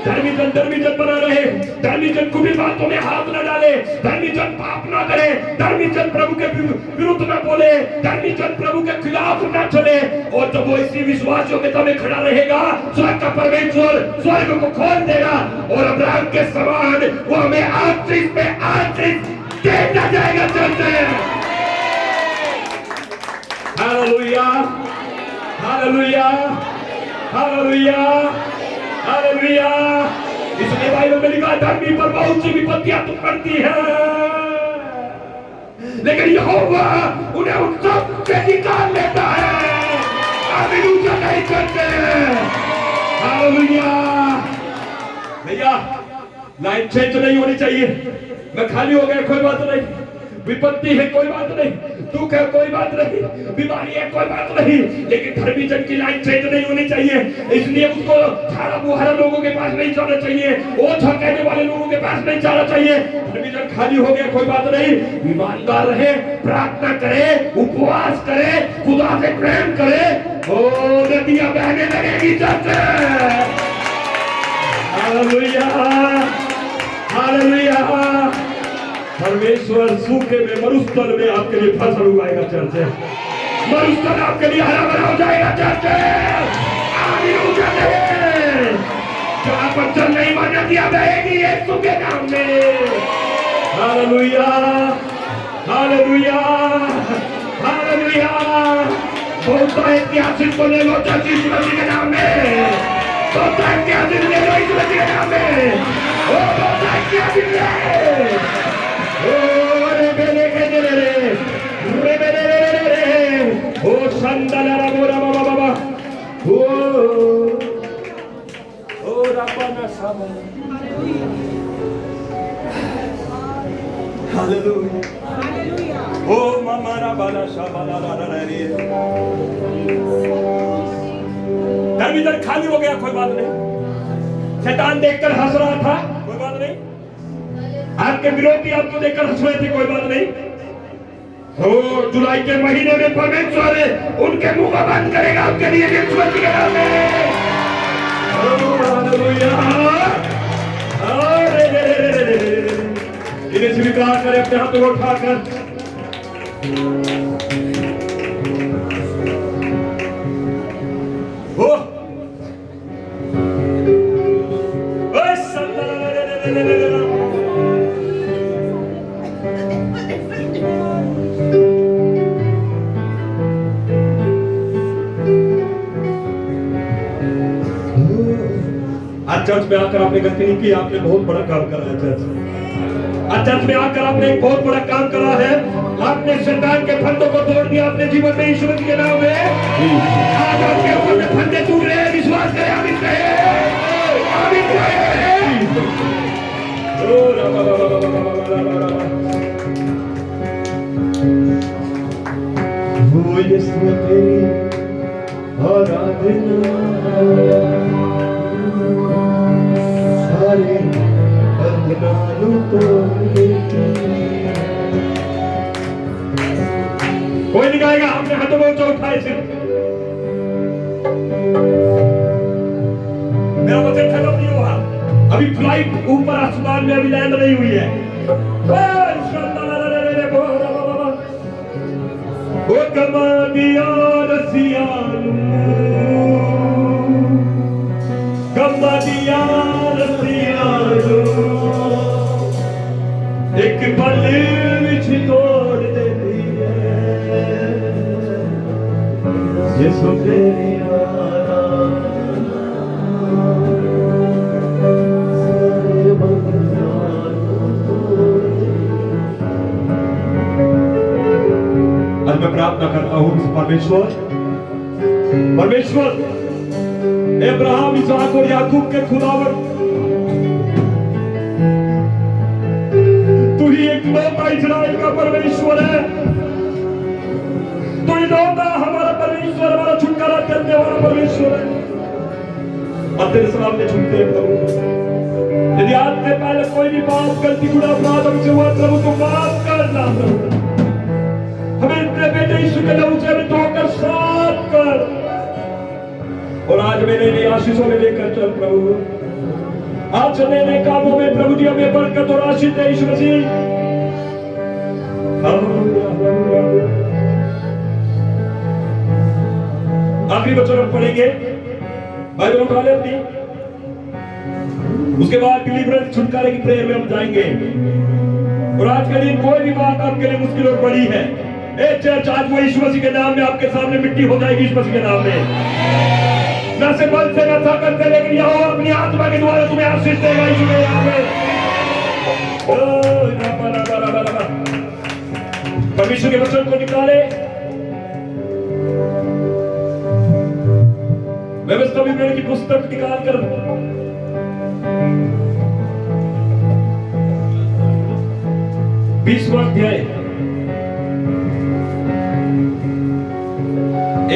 धर्मी जन बना रहे, धर्मी जन को भी बातों में हाथ न डाले, धर्मी जन पाप ना करे, धर्मी जन प्रभु के विरुद्ध न बोले, धर्मी जन प्रभु के खिलाफ न चले। और जब वो इसी विश्वासियों के तले खड़ा रहेगा, स्वर्ग का परमेश्वर स्वर्ग को खोल देगा और अब्राहम के समान वो हमें आशीष पे आशीष देता जाएगा। चलते हैं। Hallelujah, hallelujah, hallelujah, hallelujah. इसलिए बाइबल में लिखा है धर्मी पर बहुत सी विपत्तियां तो पड़ती है, लेकिन यहोवा उन्हें उन सब से निकाल लेता है। आमीन ऊंचा नहीं करते। हालेलुया। भैया लाइन चेंज नहीं होनी चाहिए। मैं खाली हो गया, कोई बात नहीं। विपत्ति है, कोई बात नहीं। दुख है, कोई बात नहीं। बीमारी है, कोई बात नहीं। लेकिन धर्मी जन की लाइन चेंज नहीं होनी चाहिए। इसलिए उसको झाड़ा बुहारा लोगों के पास नहीं जाना चाहिए, वो कहने वाले लोगों के पास नहीं जाना चाहिए। धर्मी जन खाली हो गया, कोई बात नहीं। ईमानदार रहे, प्रार्थना करे, उपवास करे, खुदा से प्रेम करे, और नदियां बहने लगेगी। चलते। Hallelujah, hallelujah. परमेश्वर सूखे में मरुस्थल में आपके लिए फसल उगाएगा। चर्चे मरुस्थल आपके लिए हरा भरा हो जाएगा। चर्चे आमीन ऊंचा कहे। जहां पर जल नहीं बह नदियां बहेगी यीशु के नाम में। Hallelujah, hallelujah, hallelujah. बहुत ऐतिहासिक को ले लो चर्च यीशु मसीह के नाम में। बहुत ऐतिहासिक ले लो यीशु मसीह के नाम में। ओ बहुत ऐतिहासिक ले। ओ संदला बोरा बाबा बाबा ओ रब्बाना सामा। हालेलुया, ओ ममारा बाला शाबाला रे। धर्मी जन खाली हो गया, कोई बात नहीं। शैतान देखकर हंस रहा था, कोई बात नहीं। आपके विरोधी आपको देखकर हंस रहे थे, कोई बात नहीं। तो जुलाई के महीने में परमेश्वर उनके मुंह को बंद करेगा आपके लिए यीशु मसीह के नाम में। इन्हें स्वीकार करें अपने हाथों को उठाकर। आज चर्च में आकर आपने गलती नहीं की, आपने बहुत बड़ा काम करा है चर्च। आज चर्च में आकर आपने एक बहुत बड़ा काम करा है, आपने शैतान के फंदों को तोड़ दिया अपने जीवन में यीशु के नाम में। आज आपके ऊपर में फंदे टूट रहे हैं, विश्वास करें, आमीन कहें, आमीन कहें। ओ रा रा रा रा रा रा रा। वो यीशु तेरी आराधना सारे बंधनों तोड़ देती। कोई नहीं गाएगा, आपने हाथों में ऊंचा उठाए सिर्फ। मेरा वचन खत्म नहीं हुआ, अभी फ्लाइट ऊपर आसमान में अभी लैंड नहीं हुई है। वो कमादिया रसियालू, कमादिया रसियालू, एक पल विच तोड़ देती है यीशु तेरी आराधना सारे बंधनों तोड़ देती है। आज मैं प्रार्थना करता हूँ परमेश्वर, परमेश्वर अब्राहम, इसहाक और याकूब के खुदावन, तू ही इकलौता इस्राएल का परमेश्वर है। तू इकलौता हमारा परमेश्वर, हमारा छुटकारा करने वाला परमेश्वर है। और तेरे सामने झुकते हैं प्रभु। यदि आज से पहले कोई भी पाप, गलती, गुनाह, अपराध हमसे हुआ प्रभु तो माफ करना प्रभु। हमें अपने बेटे यीशु के नाम से हमें धोकर साफ कर, और आज मेरे लिए आशीषों में लेकर चल प्रभु। आज नए नए कामों में प्रभु जी हमें बरकत और आशीष दे यीशु मसीह। आखिरी वचन हम पढ़ेंगे, बाइबल उठा ले अपनी, उसके बाद डिलीवरेंस, छुटकारे की प्रेयर में हम जाएंगे। और आज के दिन कोई भी बात आपके लिए मुश्किल और बड़ी है, ए चर्च, आज वो यीशु मसीह के नाम में आपके सामने मिट्टी हो जाएगी, यीशु मसीह के नाम में। न से बल से, न ताकत से, लेकिन यहोवा अपनी आत्मा के द्वारा तुम्हें आशीष देगा यीशु के नाम में। परमेश्वर के वचन को निकाले, व्यवस्था विवरण की पुस्तक निकाल कर 20वां अध्याय,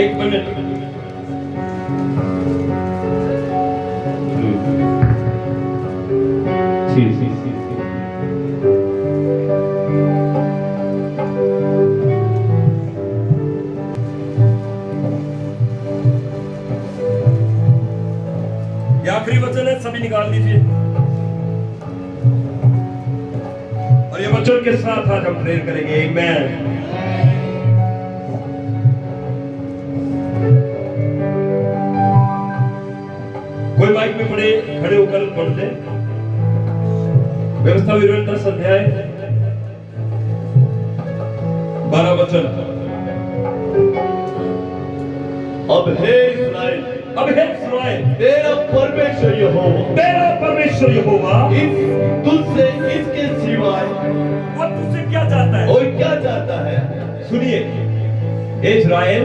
1 मिनट। आखिरी वचन है, सभी निकाल लीजिए। और ये वचन के साथ आज हम प्रेयर करेंगे। आमीन। कोई माइक में पढ़े, खड़े होकर पढ़ दे। व्यवस्था विवरण 10 अध्याय 12 वचन। अब हे इस्राएल, अब हे इस्राएल, तेरा परमेश्वर यहोवा, तेरा परमेश्वर यहोवा तुझसे इसके सिवाय वो तुझसे क्या चाहता है? और क्या चाहता है? सुनिए, हे इस्राएल,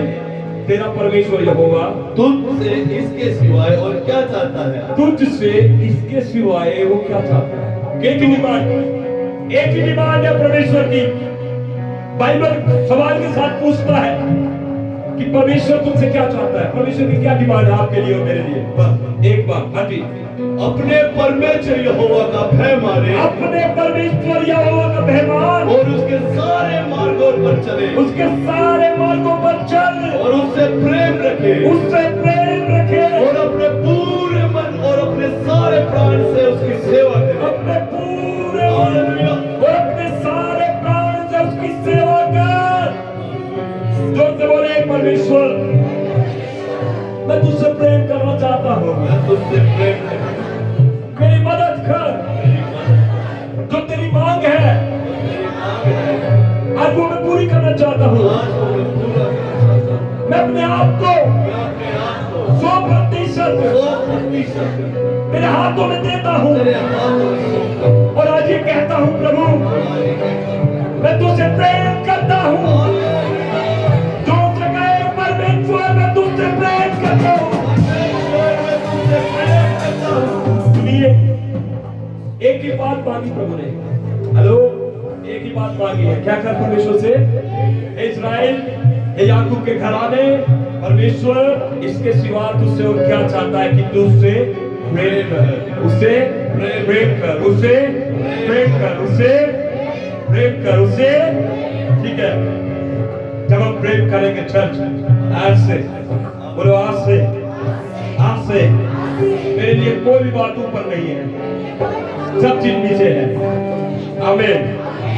तेरा परमेश्वर यहोवा तुझसे इसके सिवाय और क्या चाहता है? तुझसे इसके सिवाय वो क्या चाहता है? एक ही डिमांड है परमेश्वर की। बाइबल सवाल के साथ पूछता है कि परमेश्वर तुमसे क्या चाहता है। परमेश्वर की क्या डिमांड है आपके लिए और मेरे लिए? बस एक बार, हाँ जी, अपने परमेश्वर यहोवा का भय माने, अपने परमेश्वर यहोवा का भय मान, और उसके सारे मार्गों पर चले, उसके सारे मार्गों पर चल, और उससे प्रेम रखे, उससे प्रेम रखे, और अपने पूरे मन और अपने सारे प्राण से उसकी सेवा करे, अपने पूरे और अपने सारे प्राण से उसकी सेवा कर। जोर से बोले, परमेश्वर, मैं तुझसे प्रेम करना चाहता हूँ, मैं तुझसे प्रेम करता हूँ, मेरी मदद कर। जो तेरी मांग है आज वो मैं पूरी करना चाहता हूँ। आज वो मैं पूरा करना चाहता हूँ। मैं अपने आप को मैं अपने आप एक ही बात मांगी प्रभु ने। हेलो, एक ही बात मांगी है। क्या कर परमेश्वर से? इस्राएल, ये याकूब के घराने, परमेश्वर इसके सिवा तुझसे और क्या चाहता है कि तू उससे प्रेम कर, उससे प्रेम कर, उससे प्रेम कर, उससे प्रेम कर, उससे। ठीक है, जब हम प्रेम करेंगे चर्च, आज से बोलो, आज से मेरे लिए कोई भी बात ऊपर नहीं है, सब चीज नीचे है। आमीन।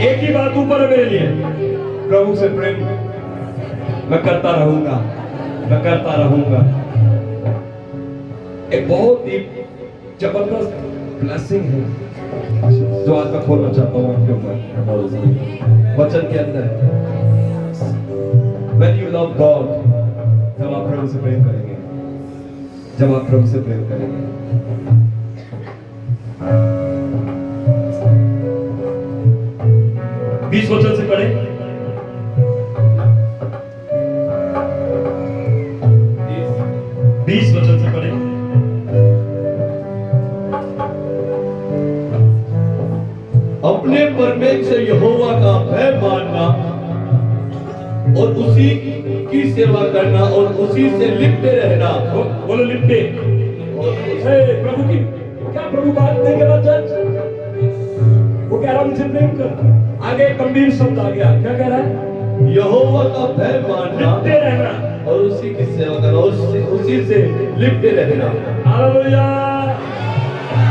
एक ही बात ऊपर है मेरे लिए, प्रभु से प्रेम मैं करता रहूंगा, मैं करता रहूंगा। एक बहुत ही जबरदस्त ब्लेसिंग है जो आज मैं खोलना चाहता हूँ आपके ऊपर वचन के अंदर। When you love God, जब आप प्रभु से प्रेम करेंगे, जब आप प्रभु से प्रेम करेंगे, 20 वचन से पढ़े। 20 वचन से पढ़े। अपने परमेश्वर यहोवा का भय मानना और उसी की सेवा करना और उसी से लिपटे रहना। बोलो लिपटे। प्रभु की क्या प्रभु बात नहीं कर रहा चर्च? वो कह रहा मुझे प्रेम कर। आगे गंभीर शब्द आ गया, क्या कह रहा है? यहोवा का भय मानना, लिपटे रहना और उसी की सेवा करना और उसी से लिपटे रहना। हालेलुया।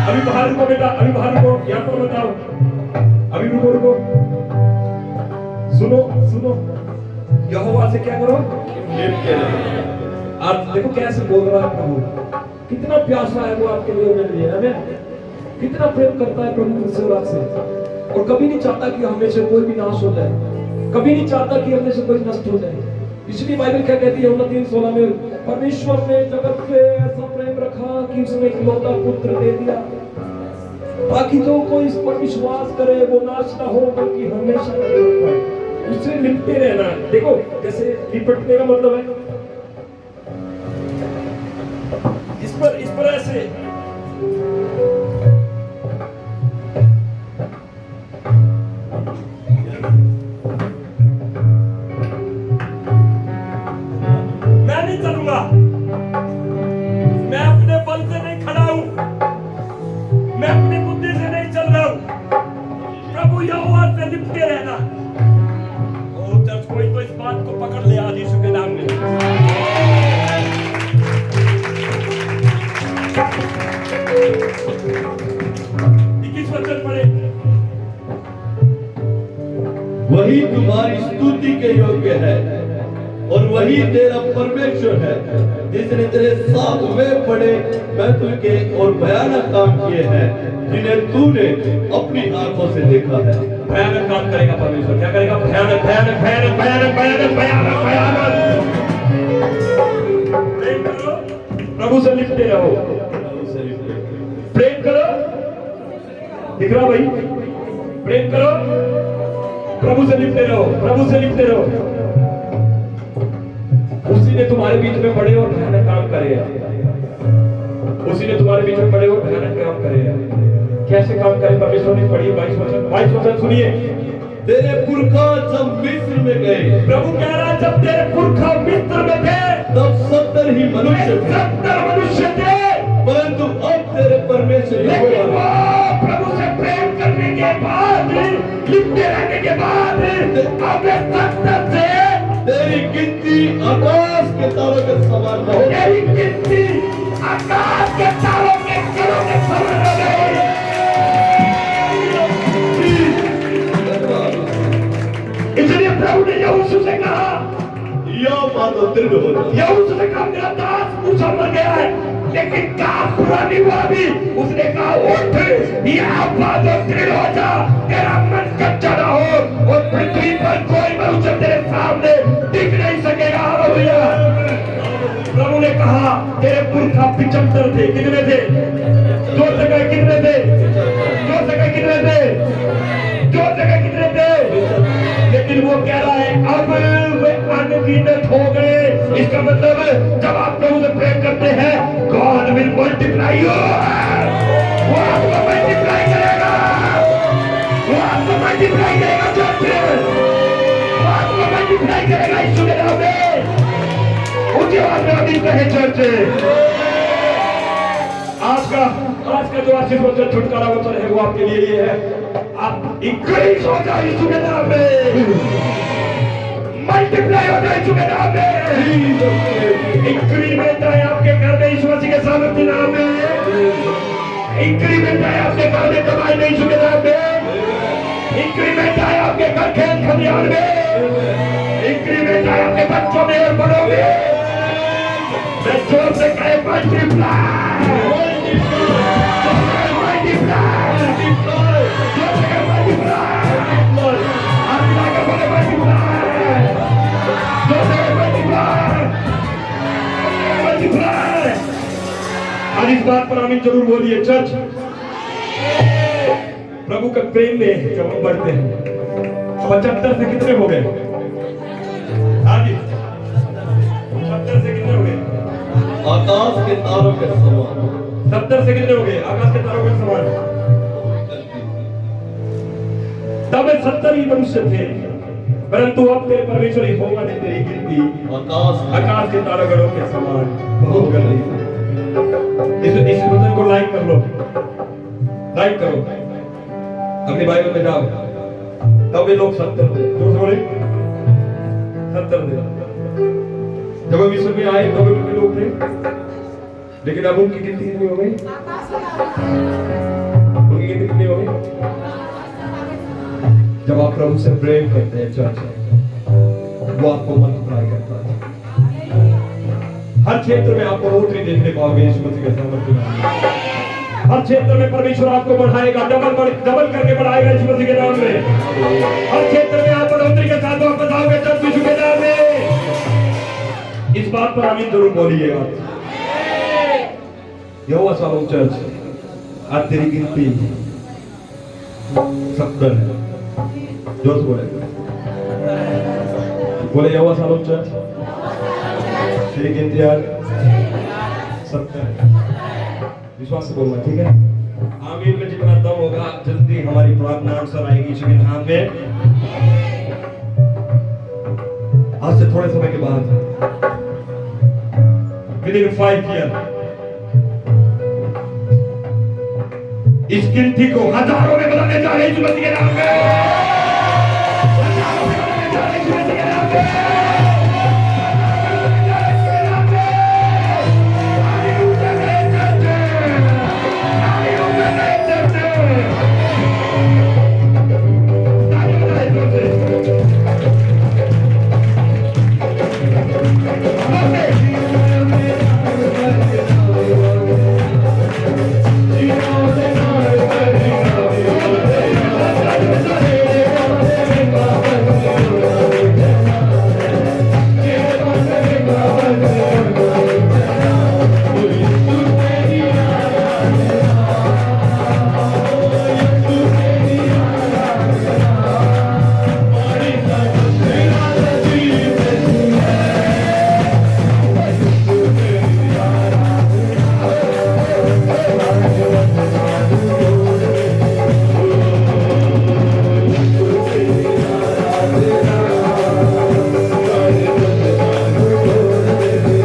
अभी बाहर रुको बेटा, अभी बाहर रुको, यहाँ पर बताओ, अभी रुको। सुनो, यहोवा से क्या करो? लिपटे रहना। आप देखो कैसे बोल रहा है प्रभु, कितना प्यासा है वो आपके लिए, मेरे लिए। हमें कितना प्रेम करता है प्रभु तुझसे और आपसे, और कभी नहीं चाहता कि हमें से कोई भी नाश हो जाए, कभी नहीं चाहता कि हमें से कोई नष्ट हो जाए। इसलिए बाइबल क्या कहती है? यूहन्ना 3:16 में, परमेश्वर ने जगत पे ऐसा प्रेम रखा कि उसने इकलौता पुत्र दे दिया, ताकि जो कोई इस पर विश्वास करे वो नाश ना हो बल्कि हमेशा जीवन पाए। उससे लिपटे रहना। देखो कैसे लिपटने का मतलब है, इस पर ऐसे। मैं नहीं चलूंगा, मैं अपने बल से नहीं खड़ा हूं, मैं अपनी बुद्धि से नहीं चल रहा हूं। प्रभु यहोवा से लिपटे रहना। ओ चर्च, कोई तो इस बात को पकड़ ले आज यीशु के नाम में। वही तुम्हारी स्तुति के योग्य है और वही तेरा परमेश्वर है, जिसने तेरे साथ वे बड़े महत्व के और भयानक काम किए हैं जिन्हें तूने अपनी आंखों से देखा है। भयानक काम करेगा परमेश्वर। क्या करेगा? भयानक भयानक भयानक भयानक भयानक भयानक भयानक। प्रेम करो, प्रभु से लिपटे रहो, प्रेम करो। दिख रहा भाई? प्रेम करो, प्रभु से लिपटे रहो, प्रभु से लिपटे रहो। उसी ने तुम्हारे बीच में बड़े और भयानक काम करे हैं, उसी ने तुम्हारे बीच में बड़े और भयानक काम करे हैं। कैसे काम करे परमेश्वर ने? पढ़िए 22 वचन सुनिए। तेरे पुरखा जब मिस्र में गए, प्रभु कह रहा है जब तेरे पुरखा मिस्र में थे तब 70 ही मनुष्य थे, परंतु अब तेरे परमेश्वर यहोवा प्रभु से प्रेम करने के बाद, लिपटे रहने के बाद, अब 70 से तेरी गिनती आकाश के तारों के समान हो। तेरी गिनती आकाश के तारों के कणों के समान हो गई। इसलिए प्रभु ने यहोशू से कहा, यह बात दृढ़ हो जाए। यहोशू से कहा, मेरा दास मूसा मर गया है, लेकिन काम पूरा नहीं हुआ अभी। उसने कहा, उठ, यह बात दृढ़ हो जा, तेरा मन कच्चा ना हो और पृथ्वी पर कोई मनुष्य तेरे सामने टिक नहीं सकेगा। हालेलुया। प्रभु ने कहा, तेरे पुरखा 75 थे। कितने थे? 2 जगह कितने थे? 2 जगह कितने थे? 2 जगह कितने थे? लेकिन वो कह रहा है अब वे अनगिनत हो गए। इसका मतलब जब आप प्रभु से प्रेम करते हैं, गॉड विल मल्टीप्लाई यू। वो आपको मल्टीप्लाई करेगा। है चर्च। आज का जो आशीष वचन छुटकारा वचन है वो आपके लिए ये है, आप इंक्रीज हो जाए यीशु के नाम में, मल्टीप्लाई हो जाए यीशु के नाम में, इंक्रीमेंट आए आपके घर में यीशु मसीह के सामर्थ्य नाम में, इंक्रीमेंट आए आपके घर में कमाई में यीशु के नाम में, इंक्रीमेंट आए आपके घर खेत खलिहान में, इंक्रीमेंट आए आपके बच्चों में और बड़ों में। मैं जोर से कहे मल्टीप्लाई, आज इस बात पर आमीन जरूर बोलिए चर्च। प्रभु के प्रेम में जब हम बढ़ते हैं, 75 से कितने हो गए? हाँ जी, 70 से कितने हो गए? आकाश के तारों के समान। 70 से कितने हो गए? आकाश के तारों के समान। तब 70 ही मनुष्य थे, परंतु अब तेरे परमेश्वर यहोवा ने तेरी गिनती आकाश के तारागणों के समान बहुत कर दी। इस वचन को लाइक कर लो, लाइक करो, अपनी बाइबल में जाओ। तब ये लोग 70 थे, जोर से बोले 70 थे। जब हम ईश्वर में आए तब कितने लोग थे, लेकिन अब उनकी गिनती कितनी हो गई? उनकी गिनती कितनी हो गई? जब आप प्रभु से प्रेम करते हैं चर्च, वो आपको मल्टीप्लाई करता है। हर क्षेत्र में आपको बढ़ोतरी देखने पाओगे यीशु मसीह के सामर्थ्य में। हर क्षेत्र में परमेश्वर आपको बढ़ाएगा, डबल करके बढ़ाएगा यीशु मसीह के नाम में। हर क्षेत्र में आप बढ़ोतरी के साथ वापस आओगे चर्च यीशु के नाम में। इस बात पर आमीन जरूर बोलिएगा। यहोवा शालोम चर्च, आज तेरी गिनती 70 है। जोर से बोले यहोवा शालोम चर्च, तेरी गिनती आज 70 है। विश्वास से बोलना, ठीक है? आमीन में जितना दम होगा जल्दी हमारी प्रार्थना आंसर आएगी यीशु के नाम में। आज से थोड़े समय के बाद विदिन 5 ईयर इस गिनती को हजारों में बदलने जा रहे यीशु मसीह के नाम में। हजारों में बदलने जा रहे यीशु मसीह के नाम में।